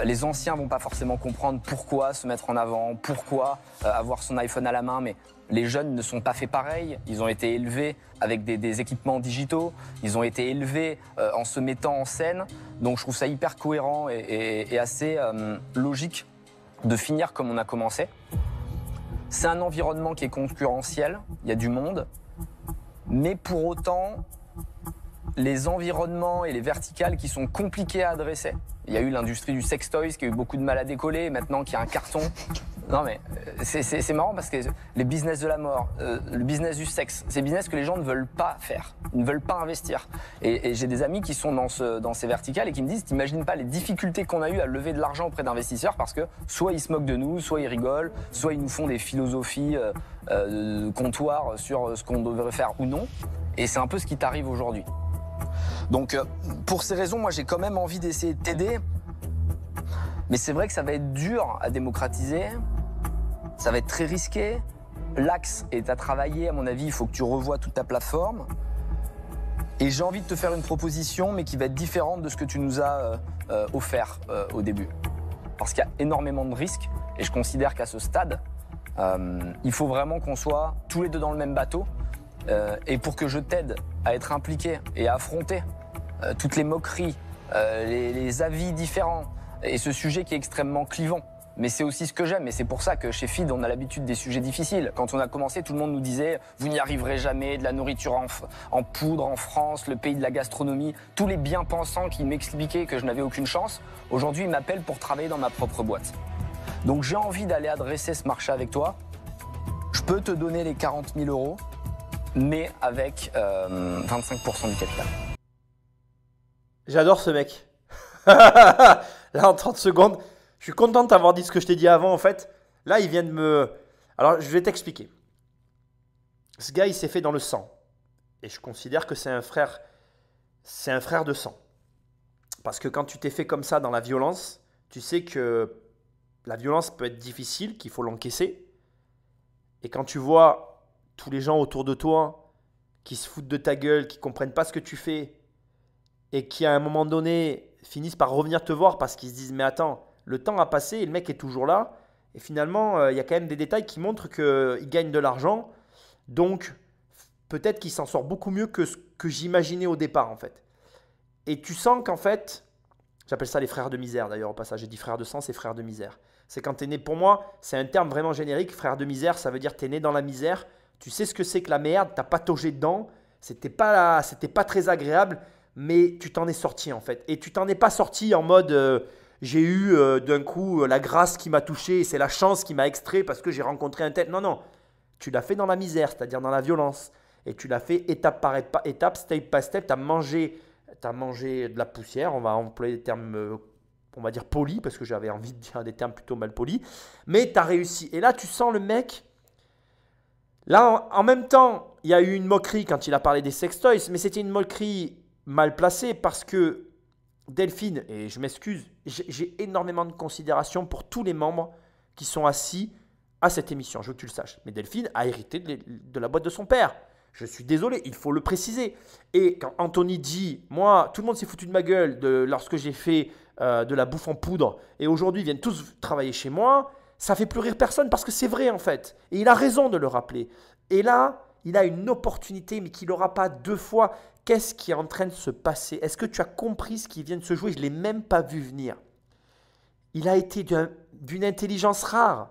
Les anciens vont pas forcément comprendre pourquoi se mettre en avant, pourquoi avoir son iPhone à la main, mais les jeunes ne sont pas faits pareil. Ils ont été élevés avec des équipements digitaux, ils ont été élevés en se mettant en scène. Donc je trouve ça hyper cohérent et assez logique de finir comme on a commencé. C'est un environnement qui est concurrentiel, il y a du monde, mais pour autant, les environnements et les verticales qui sont compliqués à adresser. Il y a eu l'industrie du sextoys qui a eu beaucoup de mal à décoller, maintenant qu'il y a un carton. Non mais c'est marrant parce que les business de la mort, le business du sexe, c'est des business que les gens ne veulent pas faire, ils ne veulent pas investir. Et j'ai des amis qui sont dans ces verticales et qui me disent, t'imagines pas les difficultés qu'on a eu à lever de l'argent auprès d'investisseurs parce que soit ils se moquent de nous, soit ils rigolent, soit ils nous font des philosophies de comptoir sur ce qu'on devrait faire ou non. Et c'est un peu ce qui t'arrive aujourd'hui. Donc pour ces raisons, moi j'ai quand même envie d'essayer de t'aider. Mais c'est vrai que ça va être dur à démocratiser, ça va être très risqué. L'axe est à travailler, à mon avis, il faut que tu revoies toute ta plateforme. Et j'ai envie de te faire une proposition, mais qui va être différente de ce que tu nous as offert au début. Parce qu'il y a énormément de risques, et je considère qu'à ce stade, il faut vraiment qu'on soit tous les deux dans le même bateau. Et pour que je t'aide à être impliqué et à affronter toutes les moqueries, les avis différents, et ce sujet qui est extrêmement clivant. Mais c'est aussi ce que j'aime, et c'est pour ça que chez Feed, on a l'habitude des sujets difficiles. Quand on a commencé, tout le monde nous disait « Vous n'y arriverez jamais, de la nourriture en poudre en France, le pays de la gastronomie ». Tous les bien-pensants qui m'expliquaient que je n'avais aucune chance, aujourd'hui, ils m'appellent pour travailler dans ma propre boîte. Donc j'ai envie d'aller adresser ce marché avec toi. Je peux te donner les 40 000 €, mais avec 25% du capital. J'adore ce mec. Là, en 30 secondes, je suis content de t'avoir dit ce que je t'ai dit avant, en fait. Là, il vient de me... Alors, je vais t'expliquer. Ce gars, il s'est fait dans le sang. Et je considère que c'est un frère de sang. Parce que quand tu t'es fait comme ça dans la violence, tu sais que la violence peut être difficile, qu'il faut l'encaisser. Et quand tu vois tous les gens autour de toi qui se foutent de ta gueule, qui ne comprennent pas ce que tu fais et qui, à un moment donné, finissent par revenir te voir parce qu'ils se disent « Mais attends, le temps a passé et le mec est toujours là. » Et finalement, il y a quand même des détails qui montrent qu'il gagne de l'argent. Donc, peut-être qu'il s'en sort beaucoup mieux que ce que j'imaginais au départ, en fait. Et tu sens qu'en fait, j'appelle ça les frères de misère d'ailleurs au passage. J'ai dit frères de sang, c'est frères de misère. C'est quand tu es né, pour moi, c'est un terme vraiment générique. Frère de misère, ça veut dire que tu es né dans la misère. Tu sais ce que c'est que la merde, tu as pataugé dedans. C'était pas très agréable, mais tu t'en es sorti en fait. Et tu t'en es pas sorti en mode j'ai eu d'un coup la grâce qui m'a touché et c'est la chance qui m'a extrait parce que j'ai rencontré un tel. Non, non. Tu l'as fait dans la misère, c'est-à-dire dans la violence. Et tu l'as fait étape par étape, step by step. Tu as mangé de la poussière. On va employer des termes, on va dire polis, parce que j'avais envie de dire des termes plutôt mal polis. Mais tu as réussi. Et là, tu sens le mec. Là, en même temps, il y a eu une moquerie quand il a parlé des sextoys, mais c'était une moquerie mal placée parce que Delphine, et je m'excuse, j'ai énormément de considération pour tous les membres qui sont assis à cette émission, je veux que tu le saches. Mais Delphine a hérité de la boîte de son père. Je suis désolé, il faut le préciser. Et quand Anthony dit, moi, tout le monde s'est foutu de ma gueule lorsque j'ai fait de la bouffe en poudre et aujourd'hui ils viennent tous travailler chez moi, ça fait plus rire personne parce que c'est vrai en fait. Et il a raison de le rappeler. Et là, il a une opportunité mais qu'il n'aura pas deux fois. Qu'est-ce qui est en train de se passer? Est-ce que tu as compris ce qui vient de se jouer? Je ne l'ai même pas vu venir. Il a été d'une intelligence rare.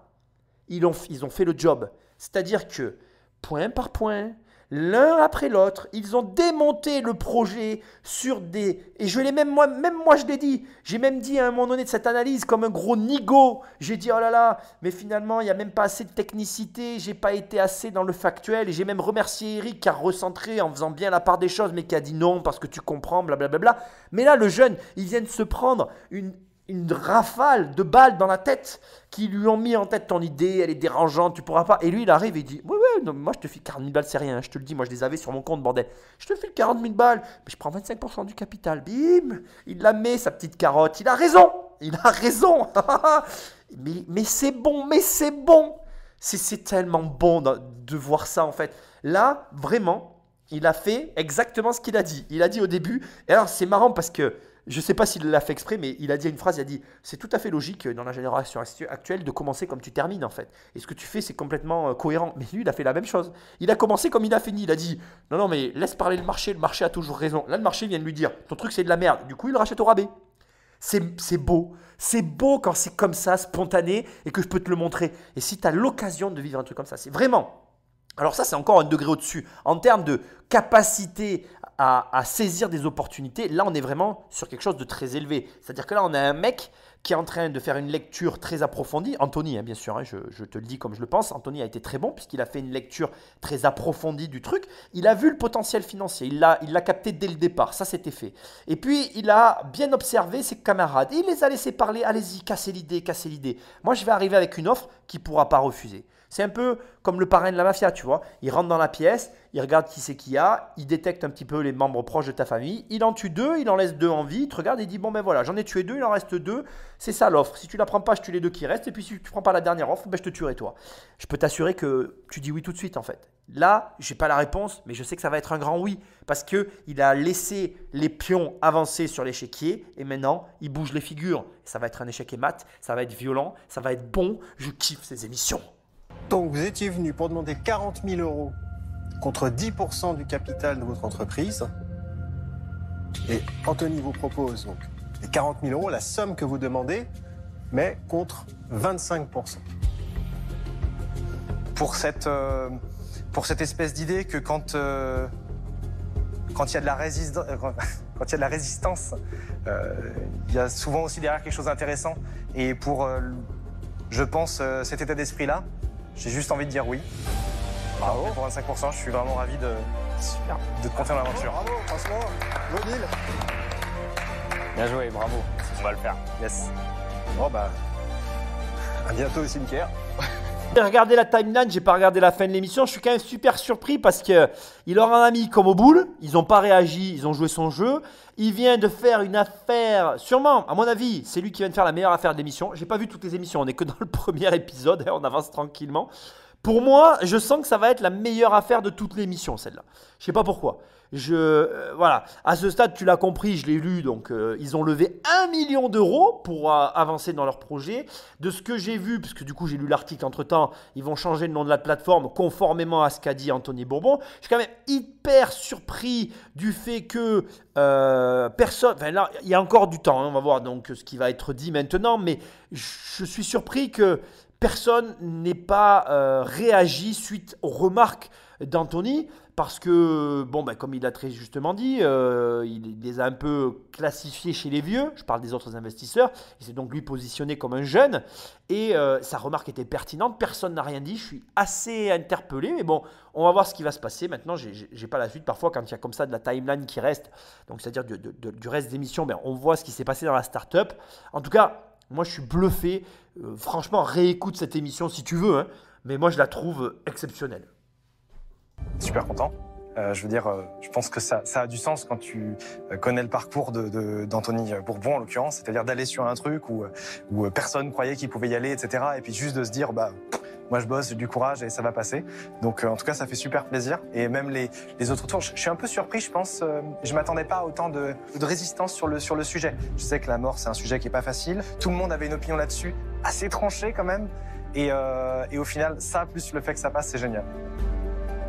Ils ont fait le job. C'est-à-dire que, point par point, l'un après l'autre, ils ont démonté le projet sur des... Et je l'ai même moi je l'ai dit. J'ai même dit à un moment donné de cette analyse comme un gros nigo. J'ai dit, oh là là, mais finalement, il n'y a même pas assez de technicité. Je n'ai pas été assez dans le factuel. Et j'ai même remercié Eric qui a recentré en faisant bien la part des choses, mais qui a dit non parce que tu comprends, blablabla. Mais là, le jeune, il vient de se prendre une une rafale de balles dans la tête qui lui ont mis en tête ton idée, elle est dérangeante, tu pourras pas. Et lui, il arrive et il dit, ouais, non, moi je te file 40 000 balles, c'est rien, je te le dis, moi je les avais sur mon compte, bordel. Je te file 40 000 balles, mais je prends 25% du capital. Bim, il la met, sa petite carotte, il a raison, mais c'est bon, C'est tellement bon de voir ça en fait. Là, vraiment, il a fait exactement ce qu'il a dit. Il a dit au début, et alors c'est marrant parce que je ne sais pas s'il l'a fait exprès, mais il a dit une phrase, il a dit « C'est tout à fait logique dans la génération actuelle de commencer comme tu termines en fait. Et ce que tu fais, c'est complètement cohérent. » Mais lui, il a fait la même chose. Il a commencé comme il a fini. Il a dit « Non, mais laisse parler le marché a toujours raison. » Là, le marché vient de lui dire « Ton truc, c'est de la merde. » Du coup, il le rachète au rabais. C'est beau. C'est beau quand c'est comme ça, spontané, et que je peux te le montrer. Et si tu as l'occasion de vivre un truc comme ça, c'est vraiment… Alors ça, c'est encore un degré au-dessus. En termes de capacité à saisir des opportunités, là, on est vraiment sur quelque chose de très élevé. C'est-à-dire que là, on a un mec qui est en train de faire une lecture très approfondie. Anthony, bien sûr, je te le dis comme je le pense. Anthony a été très bon puisqu'il a fait une lecture très approfondie du truc. Il a vu le potentiel financier. Il l'a capté dès le départ. Ça, c'était fait. Et puis, il a bien observé ses camarades. Et il les a laissés parler. Allez-y, cassez l'idée. Moi, je vais arriver avec une offre qu'il ne pourra pas refuser. C'est un peu comme le parrain de la mafia, tu vois. Il rentre dans la pièce, il regarde qui c'est qu'il y a, il détecte un petit peu les membres proches de ta famille, il en tue 2, il en laisse 2 en vie, il te regarde et il dit bon ben voilà, j'en ai tué 2, il en reste 2, c'est ça l'offre. Si tu la prends pas, je tue les 2 qui restent et puis si tu prends pas la dernière offre, ben je te tuerai toi. Je peux t'assurer que tu dis oui tout de suite en fait. Là, j'ai pas la réponse, mais je sais que ça va être un grand oui parce que il a laissé les pions avancer sur l'échiquier et maintenant il bouge les figures. Ça va être un échec et mat, ça va être violent, ça va être bon. Je kiffe ces émissions. Donc vous étiez venu pour demander 40 000 € contre 10% du capital de votre entreprise. Et Anthony vous propose donc les 40 000 €, la somme que vous demandez, mais contre 25%. Pour cette espèce d'idée que quand il y a de la résistance, il y a souvent aussi derrière quelque chose d'intéressant. Et pour, je pense, cet état d'esprit-là, j'ai juste envie de dire oui. Bravo. Pour 25%, je suis vraiment ravi de te conter l'aventure. Bravo, franchement, bon deal. Bien joué, bravo. On va le faire. Yes. Bon bah, à bientôt au cimetière. J'ai regardé la timeline, j'ai pas regardé la fin de l'émission. Je suis quand même super surpris parce que il leur en a mis comme au boule. Ils n'ont pas réagi, ils ont joué son jeu. Il vient de faire une affaire, sûrement, à mon avis, c'est lui qui vient de faire la meilleure affaire de l'émission. J'ai pas vu toutes les émissions, on n'est que dans le premier épisode, on avance tranquillement. Pour moi, je sens que ça va être la meilleure affaire de toute l'émission, celle-là. Je sais pas pourquoi. Voilà, à ce stade, tu l'as compris, je l'ai lu, donc ils ont levé 1 million d'euros pour avancer dans leur projet. De ce que j'ai vu, parce que du coup j'ai lu l'article entre-temps, ils vont changer le nom de la plateforme conformément à ce qu'a dit Anthony Bourbon. Je suis quand même hyper surpris du fait que personne... Enfin là, il y a encore du temps, hein, on va voir donc ce qui va être dit maintenant, mais je suis surpris que personne n'ait pas réagi suite aux remarques d'Anthony. Parce que, bon, ben, comme il a très justement dit, il les a un peu classifiés chez les vieux. Je parle des autres investisseurs. Il s'est donc lui positionné comme un jeune. Et sa remarque était pertinente. Personne n'a rien dit. Je suis assez interpellé. Mais bon, on va voir ce qui va se passer. Maintenant, je n'ai pas la suite. Parfois, quand il y a comme ça de la timeline qui reste, donc c'est-à-dire du reste des émissions, ben, on voit ce qui s'est passé dans la start-up. En tout cas, moi, je suis bluffé. Franchement, réécoute cette émission si tu veux. Hein, mais moi, je la trouve exceptionnelle. Super content. Je veux dire, je pense que ça a du sens quand tu connais le parcours d'Anthony Bourbon, en l'occurrence, c'est-à-dire d'aller sur un truc où personne croyait qu'il pouvait y aller, etc. Et puis juste de se dire, bah, moi je bosse, j'ai du courage et ça va passer. Donc en tout cas, ça fait super plaisir. Et même les autres tours, je suis un peu surpris, je pense. Je m'attendais pas à autant de résistance sur le sujet. Je sais que la mort, c'est un sujet qui est pas facile. Tout le monde avait une opinion là-dessus, assez tranchée quand même. Et au final, ça plus le fait que ça passe, c'est génial.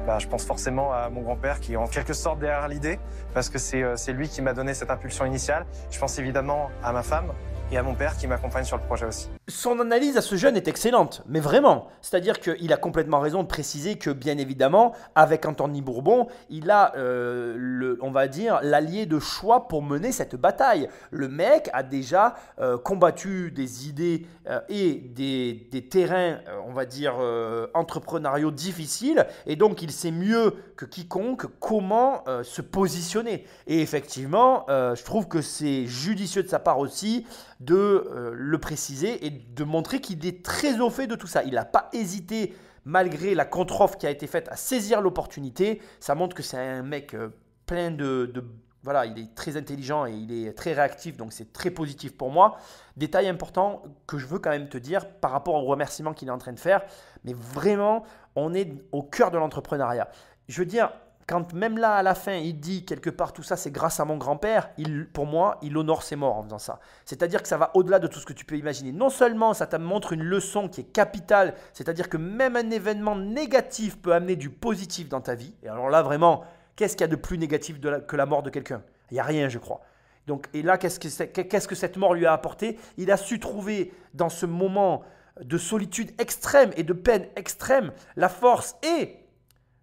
Bah, je pense forcément à mon grand-père qui est en quelque sorte derrière l'idée, parce que c'est lui qui m'a donné cette impulsion initiale. Je pense évidemment à ma femme et à mon père qui m'accompagne sur le projet aussi. Son analyse à ce jeune est excellente, mais vraiment. C'est-à-dire qu'il a complètement raison de préciser que, bien évidemment, avec Anthony Bourbon, il a, on va dire, l'allié de choix pour mener cette bataille. Le mec a déjà combattu des idées et des terrains, on va dire, entrepreneuriaux difficiles, et donc il sait mieux que quiconque comment se positionner. Et effectivement, je trouve que c'est judicieux de sa part aussi le préciser et de montrer qu'il est très au fait de tout ça. Il n'a pas hésité, malgré la contre-offre qui a été faite, à saisir l'opportunité. Ça montre que c'est un mec plein voilà, il est très intelligent et il est très réactif, donc c'est très positif pour moi. Détail important que je veux quand même te dire par rapport au remerciement qu'il est en train de faire, mais vraiment, on est au cœur de l'entrepreneuriat. Je veux dire, quand même là, à la fin, il dit quelque part tout ça, c'est grâce à mon grand-père, pour moi, il honore ses morts en faisant ça. C'est-à-dire que ça va au-delà de tout ce que tu peux imaginer. Non seulement ça te montre une leçon qui est capitale, c'est-à-dire que même un événement négatif peut amener du positif dans ta vie. Et alors là, vraiment, qu'est-ce qu'il y a de plus négatif que la mort de quelqu'un? Il n'y a rien, je crois. Donc, et là, qu'est-ce que cette mort lui a apporté? Il a su trouver dans ce moment de solitude extrême et de peine extrême la force et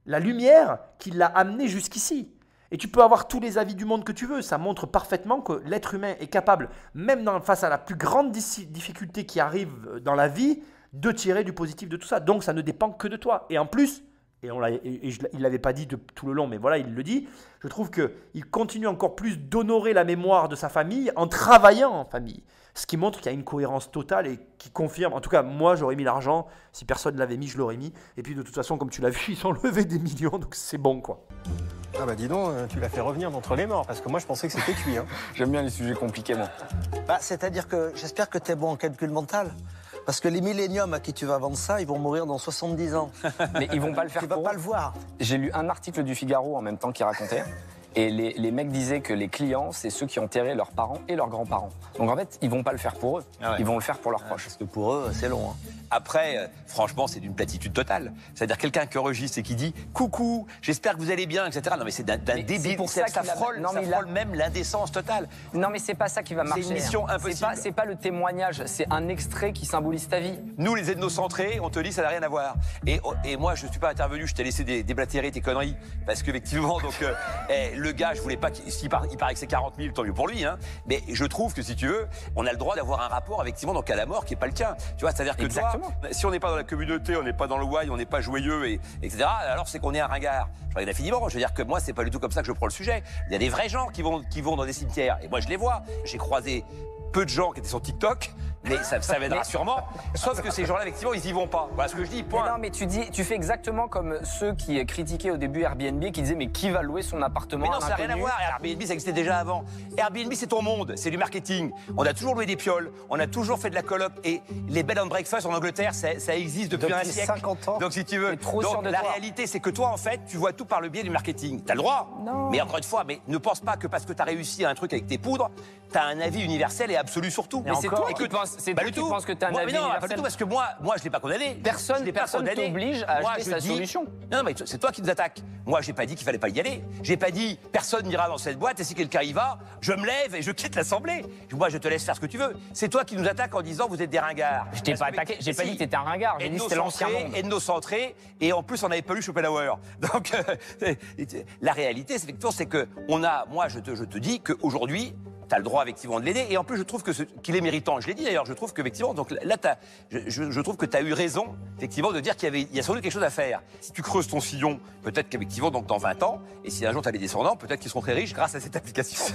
la lumière qui l'a amené jusqu'ici. Et tu peux avoir tous les avis du monde que tu veux. Ça montre parfaitement que l'être humain est capable, même face à la plus grande difficulté qui arrive dans la vie, de tirer du positif de tout ça. Donc, ça ne dépend que de toi. Et en plus, il ne l'avait pas dit tout le long, mais voilà, il le dit. Je trouve qu'il continue encore plus d'honorer la mémoire de sa famille en travaillant en famille. Ce qui montre qu'il y a une cohérence totale et qui confirme. En tout cas, moi, j'aurais mis l'argent. Si personne ne l'avait mis, je l'aurais mis. Et puis, de toute façon, comme tu l'as vu, ils ont levé des millions, donc c'est bon, quoi. Ah bah dis donc, tu l'as fait revenir d'entre les morts, parce que moi, je pensais que c'était cuit. Hein. J'aime bien les sujets compliqués, moi. Bah, c'est-à-dire que j'espère que tu es bon en calcul mental. Parce que les milléniums à qui tu vas vendre ça, ils vont mourir dans 70 ans. Mais ils vont pas le faire tu vas pour pas eux. le voir. J'ai lu un article du Figaro en même temps qui racontait. Et les mecs disaient que les clients, c'est ceux qui enterraient leurs parents et leurs grands-parents. Donc en fait, ils vont pas le faire pour eux. Ah ouais. Ils vont le faire pour leurs proches. Parce que pour eux, c'est long. Hein. Après, franchement, c'est d'une platitude totale. C'est-à-dire quelqu'un qui enregistre et qui dit « Coucou, j'espère que vous allez bien », etc. Non mais c'est d'un débile, ça frôle même l'indécence totale. Non mais c'est pas ça qui va marcher. C'est une mission impossible. C'est pas le témoignage, c'est un extrait qui symbolise ta vie. Nous, les ethnocentrés, on te dit ça n'a rien à voir. Et moi, je suis pas intervenu, je t'ai laissé déblatérer tes conneries. Parce qu'effectivement, donc, le gars, je voulais pas il paraît que c'est 40 000, tant mieux pour lui. Hein. Mais je trouve que si tu veux, on a le droit d'avoir un rapport, effectivement, donc à la mort qui est pas le tien. Tu vois, c'est-à-dire que toi, si on n'est pas dans la communauté, on n'est pas dans le why, on n'est pas joyeux, etc., alors c'est qu'on est un ringard. Je regarde infiniment. Je veux dire que moi, c'est pas du tout comme ça que je prends le sujet. Il y a des vrais gens qui vont dans des cimetières. Et moi, je les vois. J'ai croisé peu de gens qui étaient sur TikTok, mais ça viendra sûrement. Sauf que ces gens-là, effectivement, ils y vont pas. Voilà ce que je dis, point. Mais non, mais tu fais exactement comme ceux qui critiquaient au début Airbnb, qui disaient mais qui va louer son appartement? Mais non, ça n'a rien à voir. Airbnb, ça existait déjà avant. Airbnb, c'est ton monde, c'est du marketing. On a toujours loué des pioles, on a toujours fait de la coloc. Et les bed and breakfast en Angleterre, ça existe depuis un siècle. 50 ans. Donc si tu veux, la réalité, c'est que toi, en fait, tu vois tout par le biais du marketing. T'as le droit. Non. Mais encore une fois, mais ne pense pas que parce que t'as réussi un truc avec tes poudres, t'as un avis universel et absolu sur tout. Mais c'est toi qui penses que t'as un avis universel. Pas du tout, parce que moi, je l'ai pas condamné. Personne t'oblige à acheter sa solution. Non, mais c'est toi qui nous attaques. Moi, j'ai pas dit qu'il fallait pas y aller. J'ai pas dit personne n'ira dans cette boîte et si quelqu'un y va, je me lève et je quitte l'assemblée. Moi, je te laisse faire ce que tu veux. C'est toi qui nous attaques en disant vous êtes des ringards. Je t'ai pas attaqué, j'ai pas dit que t'étais un ringard, j'ai dit que c'était l'ancien monde. Ethnocentré, et en plus, on n'avait pas lu Schopenhauer. Donc, la réalité, c'est que moi, je te dis qu'aujourd'hui, tu as le droit effectivement de l'aider. Et en plus, je trouve qu'il est méritant. Je l'ai dit d'ailleurs, je trouve qu'effectivement, donc là, je trouve que tu as eu raison, effectivement, de dire qu'il y a sans doute quelque chose à faire. Si tu creuses ton sillon, peut-être qu'effectivement, donc dans 20 ans, et si un jour tu as des descendants, peut-être qu'ils seront très riches grâce à cette application.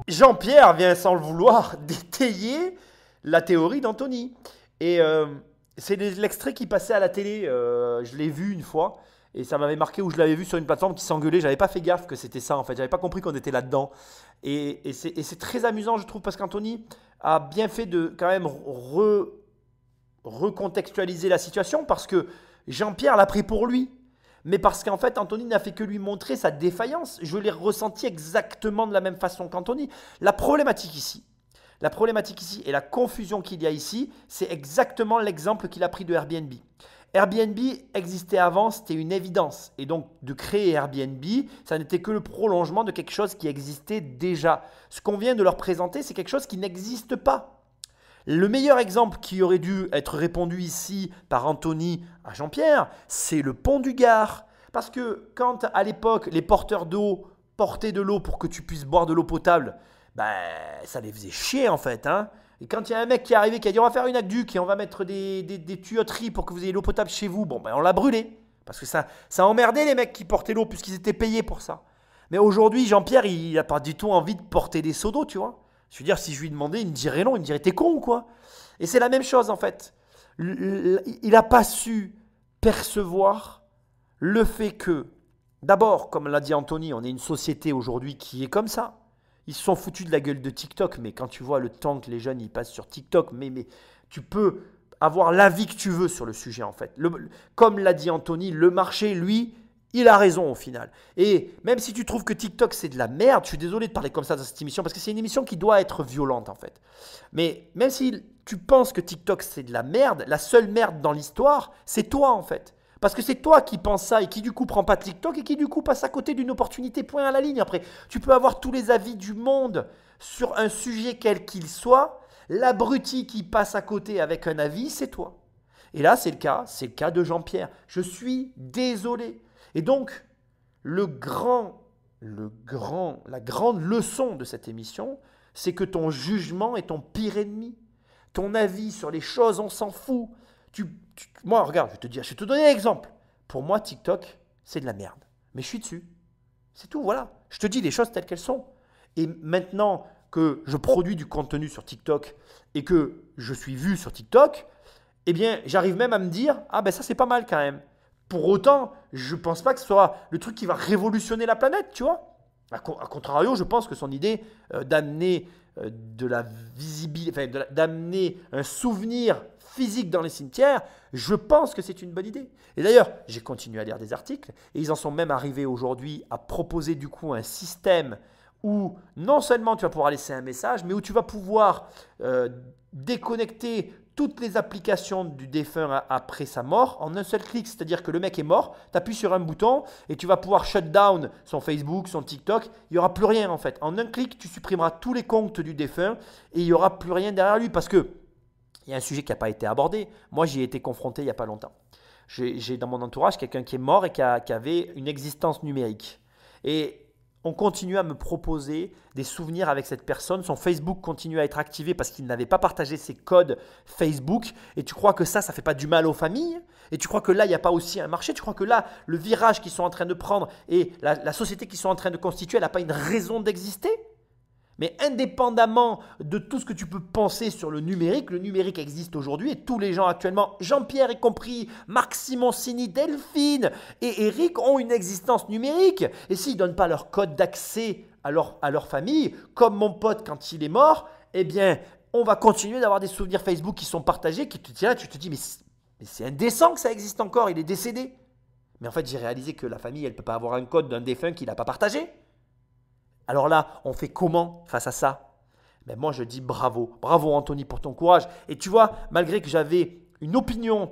Jean-Pierre vient sans le vouloir d'étayer la théorie d'Anthony. Et c'est l'extrait qui passait à la télé, je l'ai vu une fois. Et ça m'avait marqué où je l'avais vu sur une plateforme qui s'engueulait. J'avais pas fait gaffe que c'était ça en fait. J'avais pas compris qu'on était là-dedans. Et c'est très amusant je trouve parce qu'Anthony a bien fait de quand même recontextualiser la situation parce que Jean-Pierre l'a pris pour lui. Mais parce qu'en fait Anthony n'a fait que lui montrer sa défaillance. Je l'ai ressenti exactement de la même façon qu'Anthony. La problématique ici et la confusion qu'il y a ici, c'est exactement l'exemple qu'il a pris de Airbnb. Airbnb existait avant, c'était une évidence. Et donc, de créer Airbnb, ça n'était que le prolongement de quelque chose qui existait déjà. Ce qu'on vient de leur présenter, c'est quelque chose qui n'existe pas. Le meilleur exemple qui aurait dû être répondu ici par Anthony à Jean-Pierre, c'est le pont du Gard. Parce que quand, à l'époque, les porteurs d'eau portaient de l'eau pour que tu puisses boire de l'eau potable, ça les faisait chier en fait, hein. Et quand il y a un mec qui est arrivé qui a dit on va faire une aqueduc et on va mettre des tuyauteries pour que vous ayez l'eau potable chez vous, on l'a brûlé. Parce que ça emmerdait les mecs qui portaient l'eau puisqu'ils étaient payés pour ça. Mais aujourd'hui, Jean-Pierre, il n'a pas du tout envie de porter des seaux d'eau, tu vois. Je veux dire, si je lui demandais, il me dirait non, il me dirait t'es con ou quoi? Et c'est la même chose en fait. Il n'a pas su percevoir le fait que, d'abord, comme l'a dit Anthony, on est une société aujourd'hui qui est comme ça. Ils se sont foutus de la gueule de TikTok, mais quand tu vois le temps que les jeunes ils passent sur TikTok, mais tu peux avoir l'avis que tu veux sur le sujet en fait. Comme l'a dit Anthony, le marché, lui, il a raison au final. Et même si tu trouves que TikTok c'est de la merde, je suis désolé de parler comme ça dans cette émission, parce que c'est une émission qui doit être violente en fait. Mais même si tu penses que TikTok c'est de la merde, la seule merde dans l'histoire, c'est toi en fait. Parce que c'est toi qui penses ça et qui du coup prend pas TikTok et qui du coup passe à côté d'une opportunité, point à la ligne. Après, tu peux avoir tous les avis du monde sur un sujet quel qu'il soit. L'abruti qui passe à côté avec un avis, c'est toi. Et là, c'est le cas de Jean-Pierre. Je suis désolé. Et donc, la grande leçon de cette émission, c'est que ton jugement est ton pire ennemi. Ton avis sur les choses, on s'en fout. Moi, regarde, je vais te donner un exemple. Pour moi, TikTok, c'est de la merde. Mais je suis dessus. C'est tout, voilà. Je te dis les choses telles qu'elles sont. Et maintenant que je produis du contenu sur TikTok et que je suis vu sur TikTok, eh bien, j'arrive même à me dire « Ah ben ça, c'est pas mal quand même ». Pour autant, je ne pense pas que ce soit le truc qui va révolutionner la planète, tu vois. A contrario, je pense que son idée d'amener de la visibilité, enfin, d'amener un souvenir physique dans les cimetières, je pense que c'est une bonne idée. Et d'ailleurs, j'ai continué à lire des articles et ils en sont même arrivés aujourd'hui à proposer du coup un système où non seulement tu vas pouvoir laisser un message, mais où tu vas pouvoir déconnecter toutes les applications du défunt après sa mort en un seul clic. C'est-à-dire que le mec est mort, tu appuies sur un bouton et tu vas pouvoir shut down son Facebook, son TikTok. Il n'y aura plus rien en fait. En un clic, tu supprimeras tous les comptes du défunt et il n'y aura plus rien derrière lui parce que il y a un sujet qui n'a pas été abordé. Moi, j'y ai été confronté il n'y a pas longtemps. J'ai dans mon entourage quelqu'un qui est mort et qui avait une existence numérique. Et on continue à me proposer des souvenirs avec cette personne. Son Facebook continue à être activé parce qu'il n'avait pas partagé ses codes Facebook. Et tu crois que ça ne fait pas du mal aux familles? Et tu crois que là, il n'y a pas aussi un marché? Tu crois que là, le virage qu'ils sont en train de prendre et la société qu'ils sont en train de constituer, elle n'a pas une raison d'exister? Mais indépendamment de tout ce que tu peux penser sur le numérique existe aujourd'hui et tous les gens actuellement, Jean-Pierre y compris, Marc Simoncini, Delphine et Eric ont une existence numérique. Et s'ils ne donnent pas leur code d'accès à leur famille, comme mon pote quand il est mort, eh bien, on va continuer d'avoir des souvenirs Facebook qui sont partagés, qui te tiennent là, tu te dis, mais c'est indécent que ça existe encore, il est décédé. Mais en fait, j'ai réalisé que la famille, elle ne peut pas avoir un code d'un défunt qu'il n'a pas partagé. Alors là, on fait comment face à ça? Ben moi, je dis bravo. Bravo Anthony pour ton courage. Et tu vois, malgré que j'avais une opinion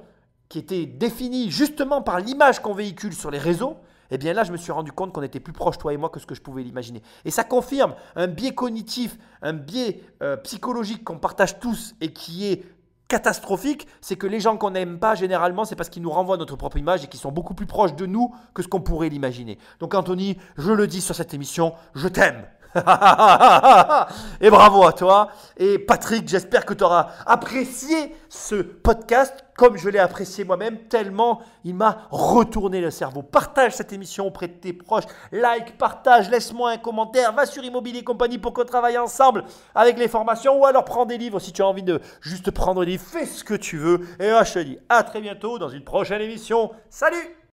qui était définie justement par l'image qu'on véhicule sur les réseaux, eh bien là, je me suis rendu compte qu'on était plus proches, toi et moi, que ce que je pouvais l'imaginer. Et ça confirme un biais cognitif, un biais psychologique qu'on partage tous et qui est catastrophique, c'est que les gens qu'on n'aime pas, généralement, c'est parce qu'ils nous renvoient notre propre image et qu'ils sont beaucoup plus proches de nous que ce qu'on pourrait l'imaginer. Donc Anthony, je le dis sur cette émission, je t'aime. Et bravo à toi. Et Patrick, j'espère que tu auras apprécié ce podcast comme je l'ai apprécié moi-même, tellement il m'a retourné le cerveau. Partage cette émission auprès de tes proches, like, partage, laisse-moi un commentaire, va sur Immobilier Compagnie pour qu'on travaille ensemble avec les formations ou alors prends des livres si tu as envie de juste prendre des livres, fais ce que tu veux. Et là, je te dis à très bientôt dans une prochaine émission. Salut!